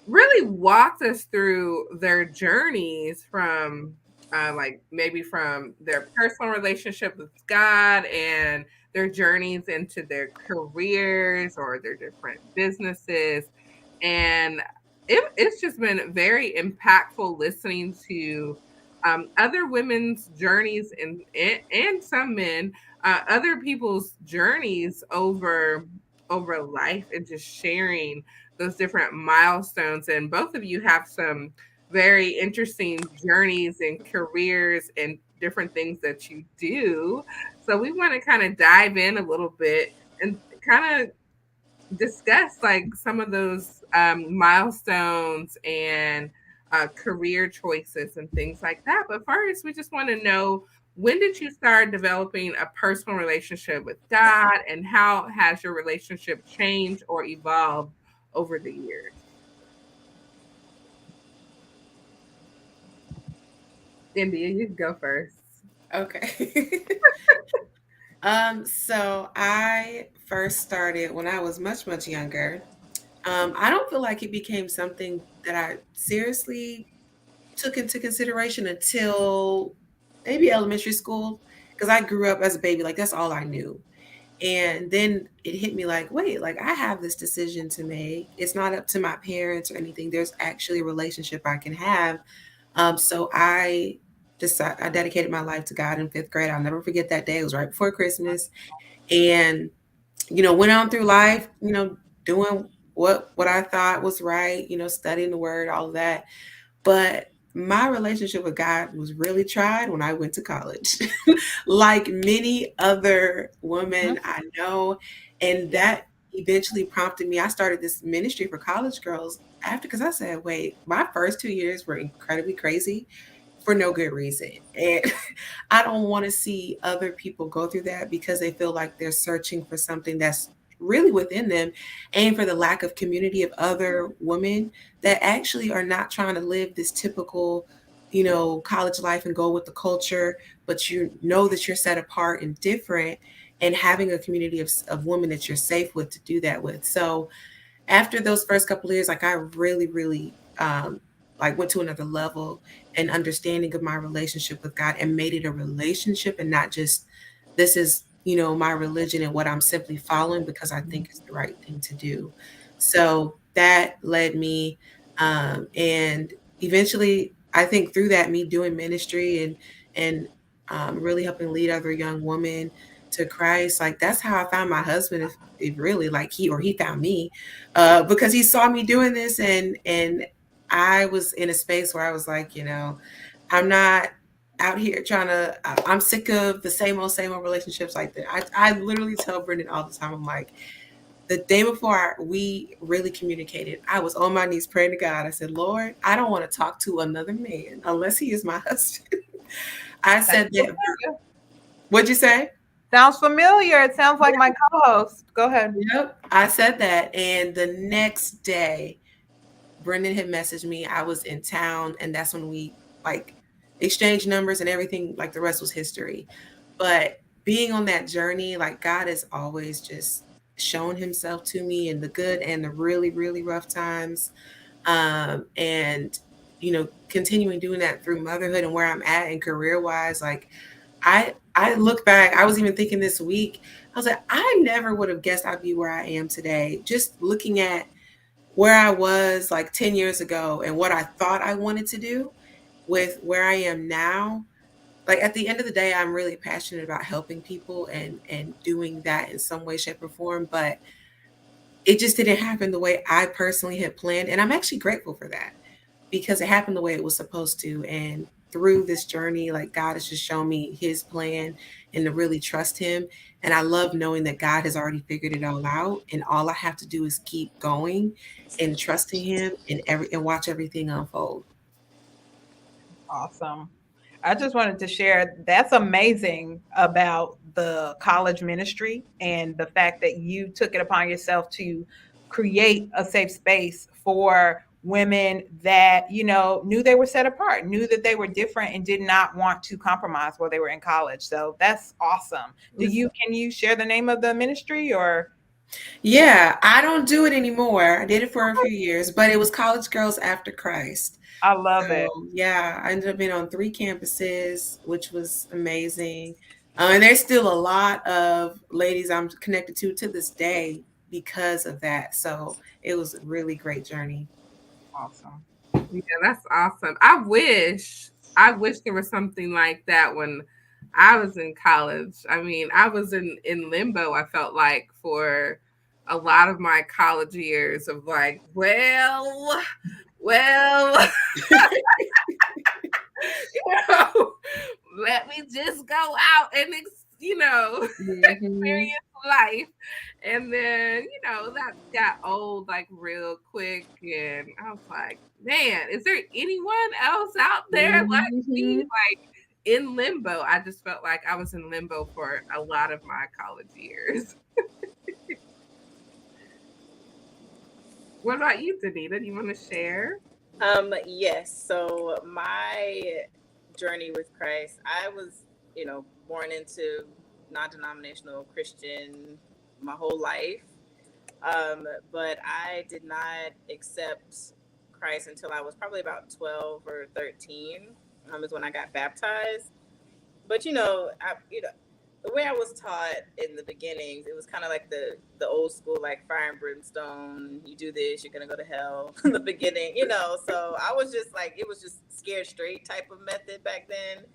really walked us through their journeys from like maybe from their personal relationship with God and their journeys into their careers or their different businesses. And it's just been very impactful listening to other women's journeys and some men, other people's journeys over life and just sharing those different milestones. And both of you have some very interesting journeys and careers and different things that you do. So we want to kind of dive in a little bit and kind of discuss like some of those milestones and career choices and things like that. But first, we just want to know, when did you start developing a personal relationship with God, and how has your relationship changed or evolved over the years? India, you can go first. Okay. So I first started when I was much, much younger. I don't feel like it became something that I seriously took into consideration until maybe elementary school, because I grew up as a baby, like that's all I knew. And then it hit me like, wait, like I have this decision to make. It's not up to my parents or anything. There's actually a relationship I can have. So I dedicated my life to God in fifth grade. I'll never forget that day. It was right before Christmas. And, went on through life, doing what I thought was right, studying the word, all of that. But my relationship with God was really tried when I went to college, like many other women I know. And that eventually prompted me. I started this ministry for college girls after, because I said, wait, my first 2 years were incredibly crazy for no good reason. And I don't want to see other people go through that because they feel like they're searching for something that's really within them, and for the lack of community of other women that actually are not trying to live this typical, college life and go with the culture, but you know that you're set apart and different, and having a community of women that you're safe with to do that with. So after those first couple of years, like I really, really like went to another level and understanding of my relationship with God, and made it a relationship and not just, this is, my religion and what I'm simply following because I think it's the right thing to do. So that led me, and eventually I think through that, me doing ministry and really helping lead other young women to Christ, like that's how I found my husband. If really, like he found me, because he saw me doing this, and I was in a space where I was like, I'm not out here trying to. I'm sick of the same old relationships like that. I literally tell Brendan all the time. I'm like, the day before we really communicated, I was on my knees praying to God. I said, Lord, I don't want to talk to another man unless he is my husband. I said that. What'd you say? Sounds familiar. It sounds like my co-host. Go ahead. Yep, I said that. And the next day, Brendan had messaged me. I was in town, and that's when we like exchanged numbers and everything. Like the rest was history. But being on that journey, like God has always just shown himself to me in the good and the really, really rough times. And continuing doing that through motherhood and where I'm at and career wise, like I look back, I was even thinking this week, I was like, I never would have guessed I'd be where I am today. Just looking at where I was like 10 years ago and what I thought I wanted to do with where I am now, like at the end of the day, I'm really passionate about helping people and doing that in some way, shape, or form. But it just didn't happen the way I personally had planned. And I'm actually grateful for that because it happened the way it was supposed to. And through this journey, like God has just shown me his plan and to really trust him. And I love knowing that God has already figured it all out. And all I have to do is keep going and trusting him and watch everything unfold. Awesome. I just wanted to share that's amazing about the college ministry and the fact that you took it upon yourself to create a safe space for women that, knew they were set apart, knew that they were different and did not want to compromise while they were in college. So that's awesome. Can you share the name of the ministry or? Yeah, I don't do it anymore. I did it for a few years, but it was College Girls After Christ. I love it. So yeah, I ended up being on 3 campuses, which was amazing. And there's still a lot of ladies I'm connected to this day because of that. So it was a really great journey. Awesome. Yeah, that's awesome. I wish there was something like that when I was in college. I mean, I was in limbo, I felt like, for a lot of my college years of like, well, let me just go out and Mhm. experience life. And then, that got old like real quick. And I was like, man, is there anyone else out there like me? Mhm. Like in limbo. I just felt like I was in limbo for a lot of my college years. What about you, Donita? Do you want to share? Yes. So my journey with Christ, I was, born into non-denominational Christian my whole life. But I did not accept Christ until I was probably about 12 or 13. Is when I got baptized. But the way I was taught in the beginnings, it was kind of like the old school, like fire and brimstone. You do this, you're gonna go to hell. In the beginning, So I was just like, it was just scared straight type of method back then.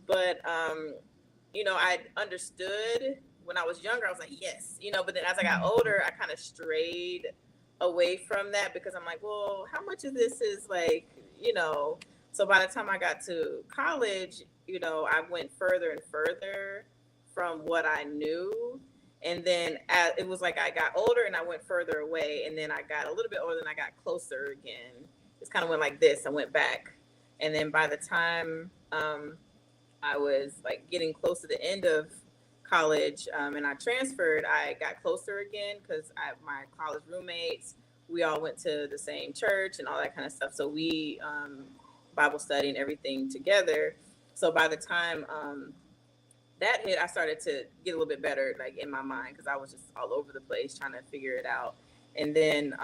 But I understood when I was younger. I was like, yes, But then as I got older, I kind of strayed away from that because I'm like, well, how much of this is like, So by the time I got to college, I went further and further from what I knew. And then it was like I got older and I went further away. And then I got a little bit older and I got closer again. It's kind of went like this. I went back. And then by the time I was like getting close to the end of college and I transferred, I got closer again because my college roommates, we all went to the same church and all that kind of stuff. So we Bible study and everything together. So by the time that hit, I started to get a little bit better, like in my mind, because I was just all over the place trying to figure it out. And then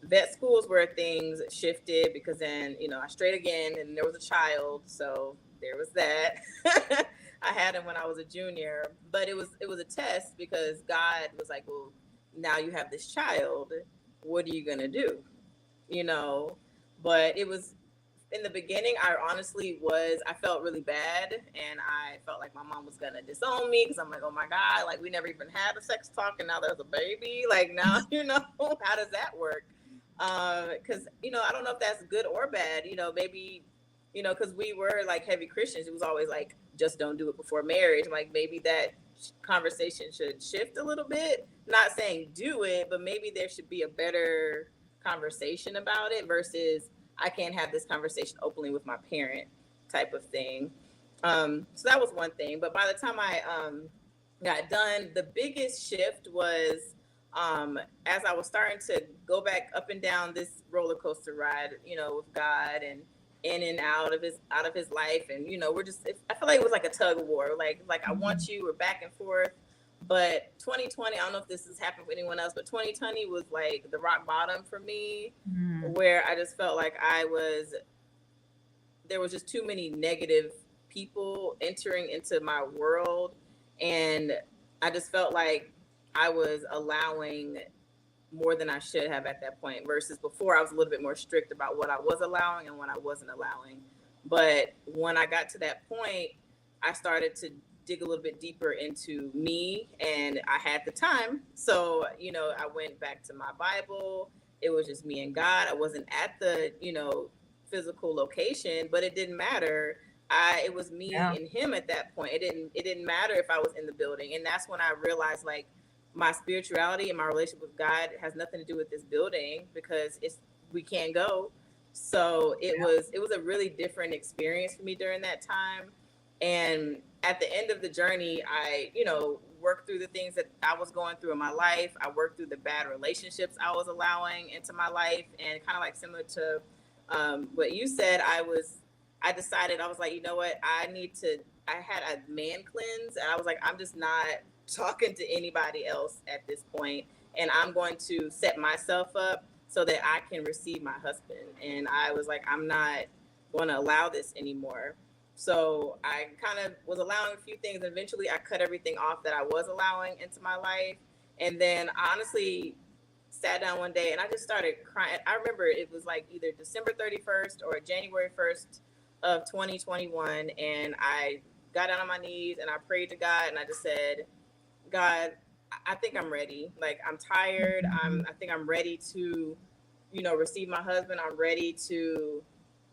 vet schools where things shifted because then I strayed again and there was a child, so there was that. I had him when I was a junior, but it was a test because God was like, well, now you have this child, what are you gonna do, but it was in the beginning, I felt really bad and I felt like my mom was going to disown me because I'm like, oh my God, like we never even had a sex talk and now there's a baby. Like now, how does that work? Because, I don't know if that's good or bad, maybe, because we were like heavy Christians. It was always like, just don't do it before marriage. Like maybe that conversation should shift a little bit. Not saying do it, but maybe there should be a better conversation about it versus I can't have this conversation openly with my parent type of thing. So that was one thing. But by the time I got done, the biggest shift was as I was starting to go back up and down this roller coaster ride, with God and in and out of his life, and I feel like it was like a tug of war. Like I want you, we're back and forth. But 2020, I don't know if this has happened for anyone else, but 2020 was like the rock bottom for me, where I just felt like there was just too many negative people entering into my world. And I just felt like I was allowing more than I should have at that point, versus before I was a little bit more strict about what I was allowing and what I wasn't allowing. But when I got to that point, I started to dig a little bit deeper into me, and I had the time. So, I went back to my Bible. It was just me and God. I wasn't at the, physical location, but it didn't matter. It was me Yeah. and him at that point. It didn't matter if I was in the building. And that's when I realized, like, my spirituality and my relationship with God has nothing to do with this building, because we can't go. So it was a really different experience for me during that time. And at the end of the journey, I, worked through the things that I was going through in my life. I worked through the bad relationships I was allowing into my life, and kind of like similar to what you said, I decided, I was like, you know what, I had a man cleanse, and I was like, I'm just not talking to anybody else at this point, and I'm going to set myself up so that I can receive my husband. And I was like, I'm not going to allow this anymore. So I kind of was allowing a few things, and eventually I cut everything off that I was allowing into my life. And then I honestly sat down one day and I just started crying. I remember it was like either December 31st or January 1st of 2021, and I got down on my knees and I prayed to God, and I just said, God, I think I'm ready. Like, I'm tired. I think I'm ready to, receive my husband. I'm ready to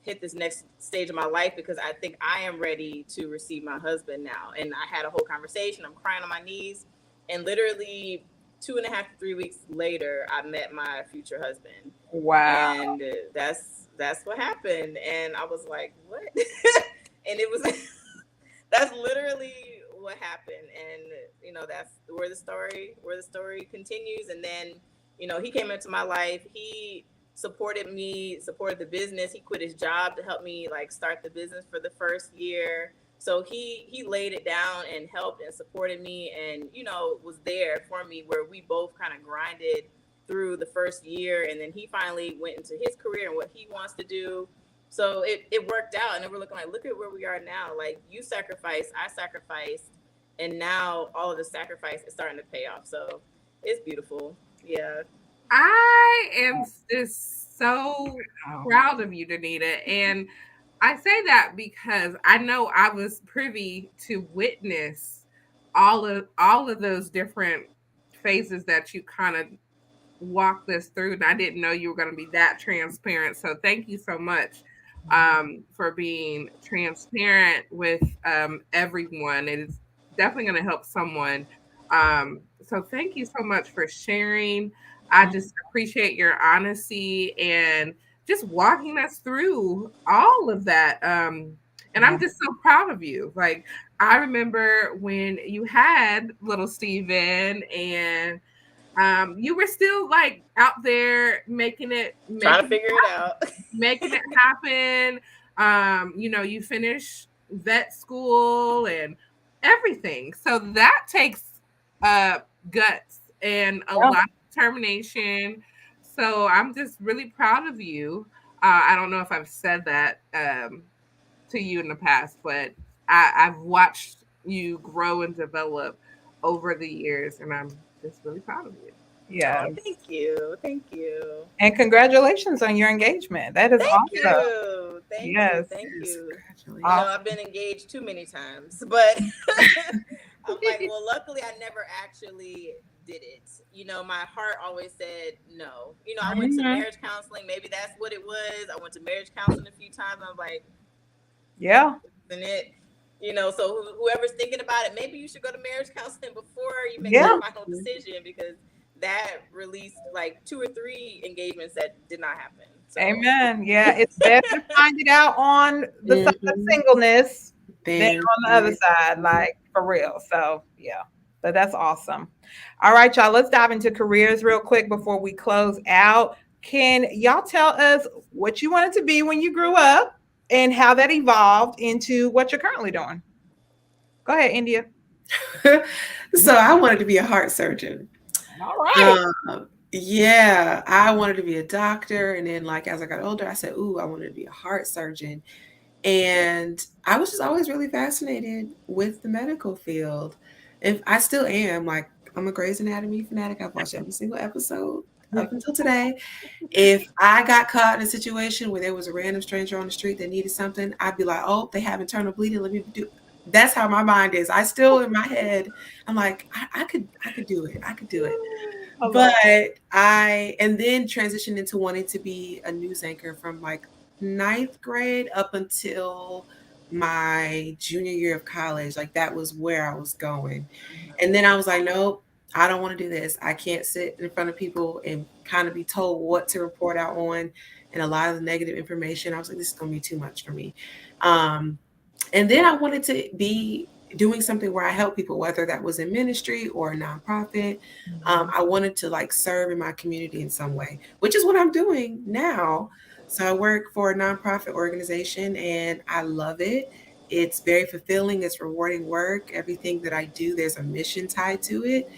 hit this next stage of my life, because I think I am ready to receive my husband now. And I had a whole conversation. I'm crying on my knees, and literally 2.5 to 3 weeks later, I met my future husband. Wow. And that's what happened. And I was like, what? And it was that's literally what happened. And that's where the story continues. And then he came into my life. He supported me, supported the business. He quit his job to help me, like, start the business for the first year. So he laid it down and helped and supported me, and was there for me, where we both kind of grinded through the first year. And then he finally went into his career and what he wants to do. So it worked out. And then we're looking like, look at where we are now. Like, you sacrificed, I sacrificed, and now all of the sacrifice is starting to pay off. So it's beautiful. Yeah. I am just so proud of you, Donita. And I say that because I know I was privy to witness all of those different phases that you kind of walked us through, and I didn't know you were going to be that transparent. So thank you so much for being transparent with everyone. It is definitely going to help someone. So thank you so much for sharing. I just appreciate your honesty and just walking us through all of that. And I'm just so proud of you. Like, I remember when you had little Steven, and you were still like out there Trying to figure it out. making it happen. You finish vet school and everything. So that takes guts and a lot of determination. So I'm just really proud of you. I don't know if I've said that to you in the past, but I've watched you grow and develop over the years, and I'm just really proud of you. Yes. Oh, thank you. Thank you. And congratulations on your engagement. That is Thank awesome. you. Thank Yes. you. Thank you. Congratulations. I've been engaged too many times, but I'm like, well, luckily I never actually did it. My heart always said no. I went to marriage counseling. Maybe that's what it was. I went to marriage counseling a few times. I'm like, Yeah. isn't it? So whoever's thinking about it, maybe you should go to marriage counseling before you make Yeah. your final decision, because that released like 2 or 3 engagements that did not happen. So. Amen. Yeah. It's better to find it out on the side of singleness than on the other side, like, for real. So yeah. But that's awesome. All right, y'all. Let's dive into careers real quick before we close out. Can y'all tell us what you wanted to be when you grew up and how that evolved into what you're currently doing? Go ahead, India. So I wanted to be a heart surgeon. All right. Yeah, I wanted to be a doctor. And then, like, as I got older, I said, ooh, I wanted to be a heart surgeon. And I was just always really fascinated with the medical field. If I still am, like, I'm a Grey's Anatomy fanatic. I've watched every single episode up until today. If I got caught in a situation where there was a random stranger on the street that needed something, I'd be like, "Oh, they have internal bleeding. Let me do." That's how my mind is. I still in my head, I'm like, I could do it. I could do it. I But love it. and then transitioned into wanting to be a news anchor from like ninth grade up until my junior year of college. Like that was where I was going. And then I was like, nope, I don't want to do this. I can't sit in front of people and kind of be told what to report out on and a lot of the negative information. I was like, this is going to be too much for me. Um, and then I wanted to be doing something where I help people, whether that was in ministry or a nonprofit. I wanted to like serve in my community in some way, which is what I'm doing now. So I work for a nonprofit organization and I love it. It's very fulfilling, it's rewarding work. Everything that I do, there's a mission tied to it.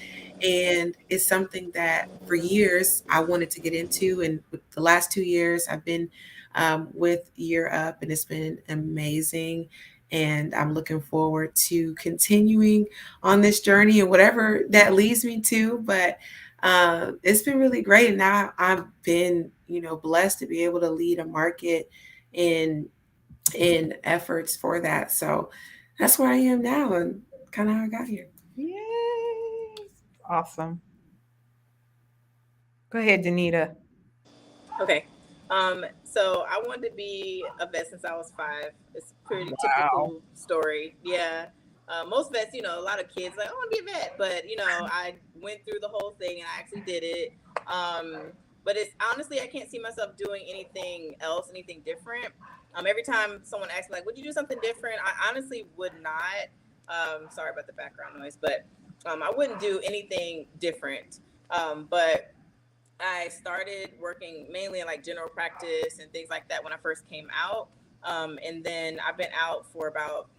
And it's something that for years I wanted to get into. And with the last 2 years, I've been with Year Up, and it's been amazing. And I'm looking forward to continuing on this journey and whatever that leads me to. But it's been really great. And now I've been, blessed to be able to lead a market in efforts for that. So that's where I am now and kind of how I got here. Yay. Awesome. Go ahead, Donita. Okay. So I wanted to be a vet since I was 5. It's a pretty Wow. typical story. Yeah. Most vets, a lot of kids like, I want to be a vet, but I went through the whole thing and I actually did it. But it's honestly, I can't see myself doing anything else, anything different. Every time someone asks me like, would you do something different? I honestly would not. Sorry about the background noise, but I wouldn't do anything different. But I started working mainly in like general practice and things like that when I first came out. And then I've been out for about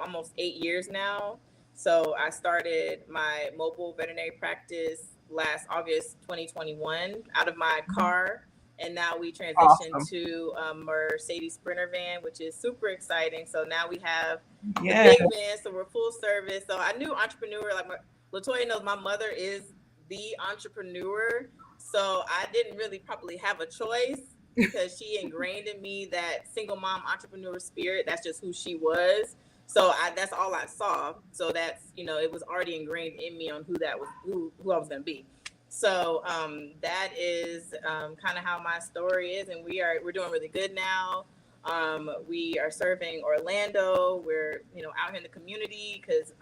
almost 8 years now. So I started my mobile veterinary practice last August 2021 out of my car. And now we transitioned Awesome. to a Mercedes Sprinter van, which is super exciting. So now we have the Yeah. big van, so we're full service. So I knew entrepreneur, like Latoya knows my mother is the entrepreneur. So I didn't really probably have a choice because she ingrained in me that single mom entrepreneur spirit. That's just who she was. So that's all I saw. So that's it was already ingrained in me on who that was, who I was gonna be. So that is kind of how my story is, and we're doing really good now. We are serving Orlando. We're out here in the community because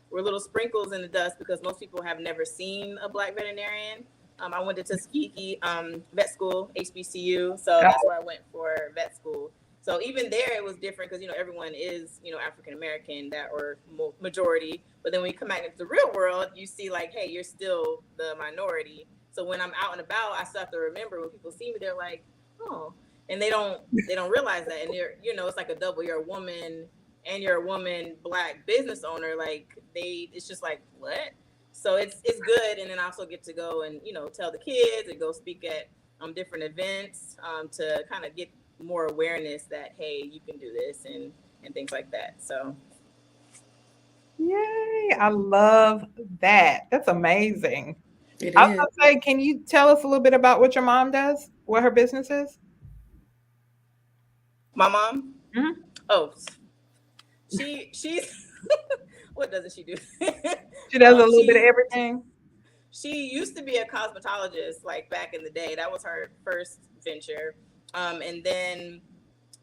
we're little sprinkles in the dust because most people have never seen a Black veterinarian. I went to Tuskegee vet school, HBCU, so that's where I went for vet school. So even there, it was different because everyone is African American, that or majority. But then when you come out into the real world, you see like, hey, you're still the minority. So when I'm out and about, I still have to remember when people see me, they're like, oh, and they don't realize that, and they're it's like a double. You're a woman and you're a woman Black business owner. Like it's just like what? So it's good, and then I also get to go and tell the kids and go speak at different events to kind of get more awareness that hey, you can do this and things like that. So Yay. I love that. That's amazing. It I was is. going to say, can you tell us a little bit about what your mom does? What her business is? my mom, Mhm. oh, she's what doesn't she do? She does a little bit of She everything. she used to be a cosmetologist like back in the day. That was her first venture, and then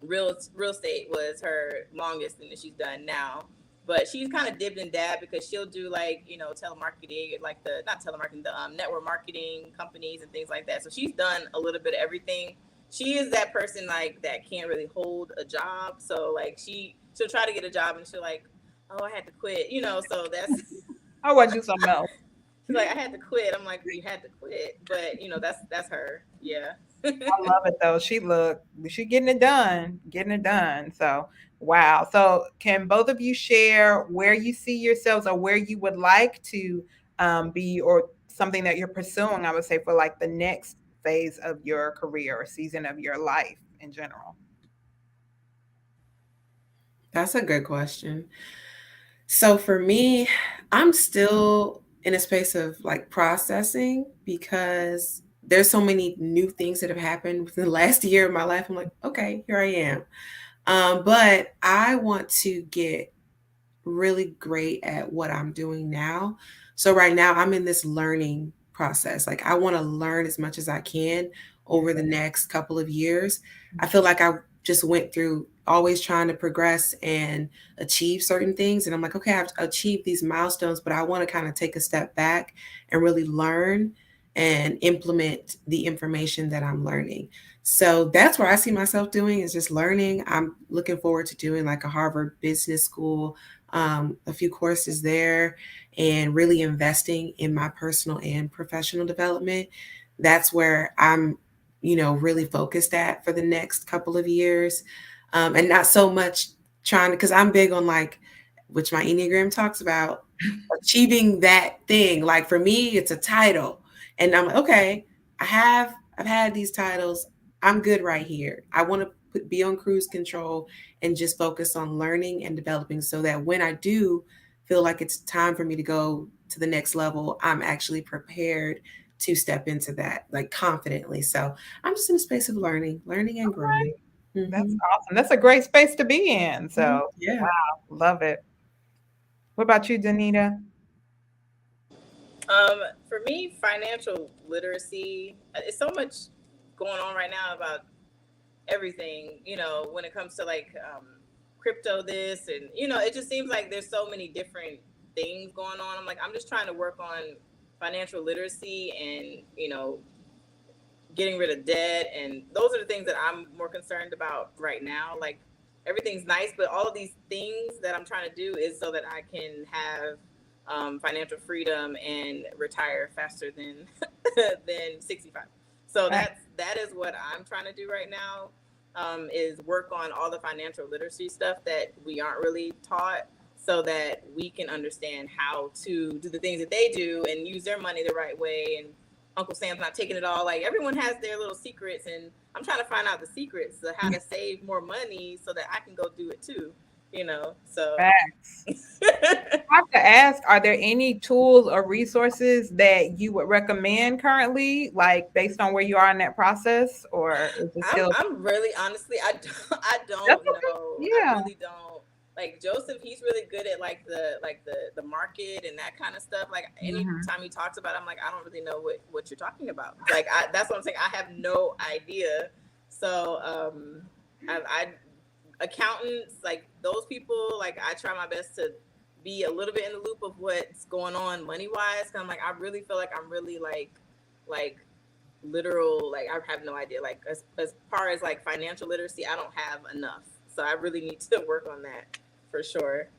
real estate was her longest thing that she's done now. But she's kind of dipped and dabbed because she'll do like telemarketing, like the not telemarketing, the network marketing companies and things like that. So she's done a little bit of everything. She is that person like that can't really hold a job. So like she'll try to get a job and she'll like, oh, I had to quit, So that's I want you something else. she's like, I had to quit. I'm like, you had to quit, but that's her. Yeah. I love it though. She getting it done, getting it done. So wow. So can both of you share where you see yourselves or where you would like to be or something that you're pursuing, I would say for like the next phase of your career or season of your life in general? That's a good question. So for me, I'm still in a space of like processing because there's so many new things that have happened within the last year of my life. I'm like, okay, here I am. But I want to get really great at what I'm doing now. So right now I'm in this learning process. Like I want to learn as much as I can over the next couple of years. I feel like I just went through always trying to progress and achieve certain things. And I'm like, okay, I've achieved these milestones, but I want to kind of take a step back and really learn and implement the information that I'm learning. So that's where I see myself doing is just learning. I'm looking forward to doing like a Harvard Business School, a few courses there, and really investing in my personal and professional development. That's where I'm, really focused at for the next couple of years. And not so much trying to, because I'm big on like, which my Enneagram talks about, achieving that thing. Like for me, it's a title. And I'm like, okay, I've had these titles. I'm good right here. I want to be on cruise control and just focus on learning and developing so that when I do feel like it's time for me to go to the next level, I'm actually prepared to step into that like confidently. So I'm just in a space of learning and growing. That's Hmm. awesome. That's a great space to be in. So, Yeah. wow, love it. What about you, Donita? For me, financial literacy, it's so much going on right now about everything, when it comes to like crypto this and it just seems like there's so many different things going on. I'm like, I'm just trying to work on financial literacy and getting rid of debt, and those are the things that I'm more concerned about right now. Like everything's nice, but all of these things that I'm trying to do is so that I can have financial freedom and retire faster than than 65. So that is what I'm trying to do right now. Is work on all the financial literacy stuff that we aren't really taught, so that we can understand how to do the things that they do and use their money the right way. And Uncle Sam's not taking it all. Like everyone has their little secrets, and I'm trying to find out the secrets of how to save more money so that I can go do it too. So Facts. I have to ask, are there any tools or resources that you would recommend currently, like based on where you are in that process, or is it still? I'm really honestly I That's don't okay. know. I Yeah. really don't. Like Joseph, he's really good at like the market and that kind of stuff. Like Mhm. anytime he talks about it, I'm like, I don't really know what you're talking about. Like that's what I'm saying. I have no idea. So I accountants, like those people, like I try my best to be a little bit in the loop of what's going on money wise. Cause I'm like, I really feel like I'm really like literal, like I have no idea. Like as far as like financial literacy, I don't have enough. So I really need to work on that for sure.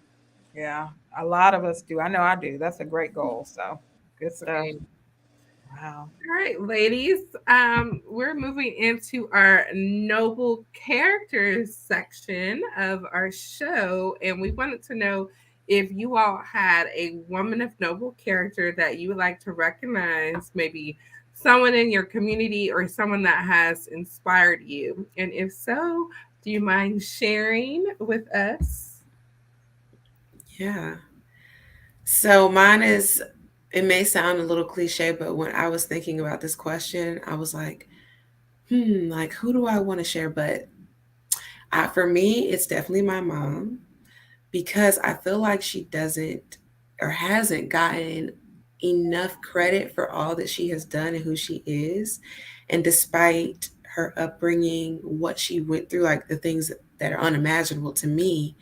Yeah, a lot of us do. I know I do. That's a great goal. So good stuff. Right. Wow. All right, ladies. We're moving into our noble characters section of our show, and we wanted to know if you all had a woman of noble character that you would like to recognize, maybe someone in your community or someone that has inspired you. And if so, do you mind sharing with us? Yeah. So mine is, it may sound a little cliche, but when I was thinking about this question, I was like, like who do I want to share? But for me, it's definitely my mom because I feel like she doesn't or hasn't gotten enough credit for all that she has done and who she is. And despite her upbringing, what she went through, like the things that are unimaginable to me,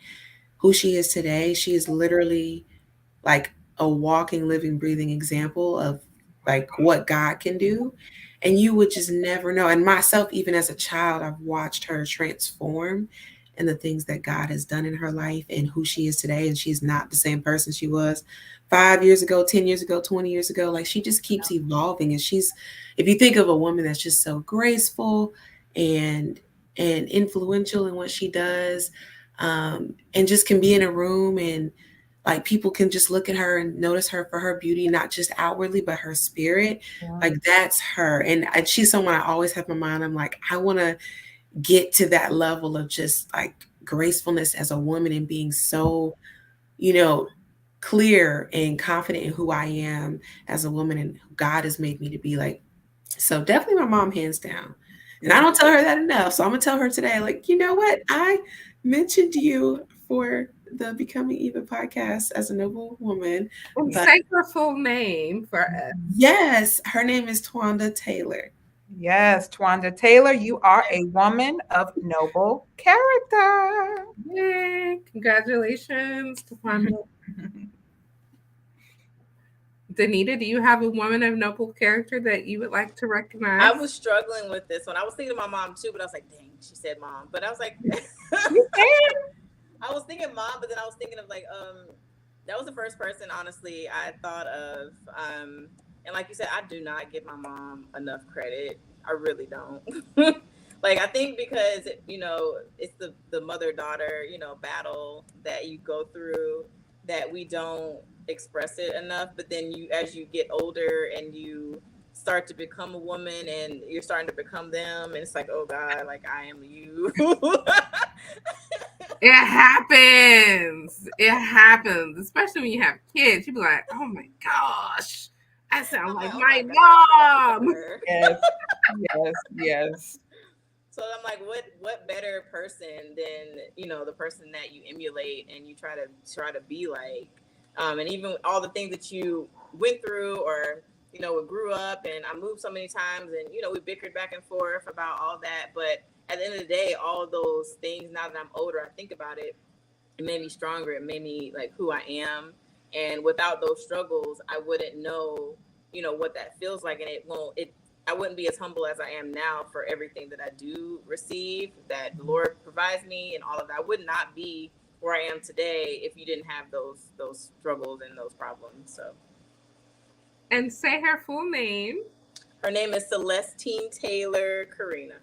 who she is today, she is literally like a walking, living, breathing example of like what God can do. And you would just never know. And myself, even as a child, I've watched her transform and the things that God has done in her life and who she is today. And she's not the same person she was 5 years ago, 10 years ago, 20 years ago. Like she just keeps evolving. And she's, if you think of a woman that's just so graceful and influential in what she does, and just can be in a room and like people can just look at her and notice her for her beauty, not just outwardly, but her spirit. Yeah. Like that's her. And she's someone I always have in my mind. I'm like, I want to get to that level of just like gracefulness as a woman and being so, you know, clear and confident in who I am as a woman and who God has made me to be. Like, so definitely my mom, hands down. And I don't tell her that enough. So I'm gonna tell her today, like, you know what? I mentioned you for the Becoming Eva podcast as a noble woman. And But say her full name for us. yes, her name is Twanda Taylor. Yes, Twanda Taylor, you are a woman of noble character. Yay! Congratulations, Tawanda. Donita, do you have a woman of noble character that you would like to recognize? I was struggling with this one. I was thinking of my mom too, but I was like, dang, she said mom. But I was like, I was thinking mom, but then I was thinking of like, that was the first person, honestly, I thought of. And like you said, I do not give my mom enough credit. I really don't. Like, I think because, it's the mother-daughter, battle that you go through, that we don't express it enough. But then as you get older and you start to become a woman and you're starting to become them, and it's like, oh God, like I am you. It happens. It happens, especially when you have kids. You be like, oh my gosh, I sound like my mom. Yes, yes. So I'm like, what better person than the person that you emulate and you try to be like, and even all the things that you went through, or we grew up, and I moved so many times, and we bickered back and forth about all that, but at the end of the day, all of those things, now that I'm older, I think about it, it made me stronger. It made me like who I am, and without those struggles, I wouldn't know what that feels like, and I wouldn't be as humble as I am now for everything that I do receive, that the Lord provides me, and all of that. I would not be where I am today if you didn't have those struggles and those problems. So. And say her full name. Her name is Celestine Taylor Karina.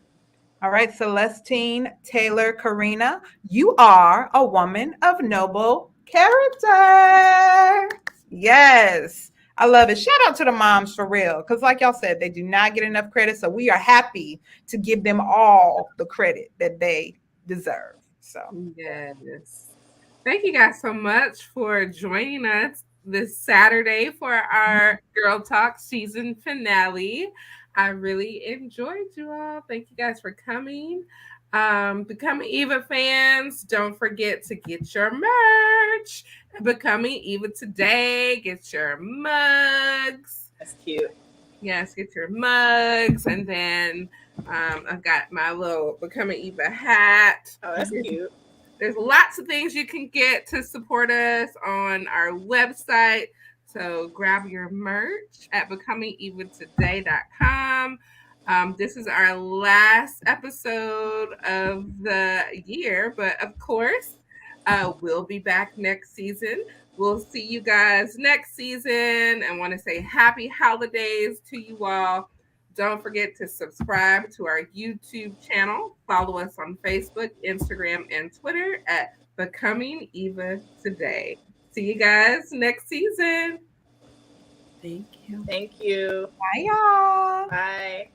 All right, Celestine Taylor Karina, you are a woman of noble character. Yes. I love it. Shout out to the moms for real. Because like y'all said, they do not get enough credit. So we are happy to give them all the credit that they deserve. So yes. Thank you guys so much for joining us this Saturday for our Girl Talk season finale. I really enjoyed you all. Thank you guys for coming. Becoming Eva fans, don't forget to get your merch. Becoming Eva today, get your mugs. That's cute. Yes, get your mugs. And then I've got my little Becoming Eva hat. Oh, that's cute. There's lots of things you can get to support us on our website. So grab your merch at becomingevatoday.com. This is our last episode of the year, but of course, we'll be back next season. We'll see you guys next season, and want to say happy holidays to you all. Don't forget to subscribe to our YouTube channel. Follow us on Facebook, Instagram, and Twitter at Becoming Eva Today. See you guys next season. Thank you. Thank you. bye, y'all. Bye.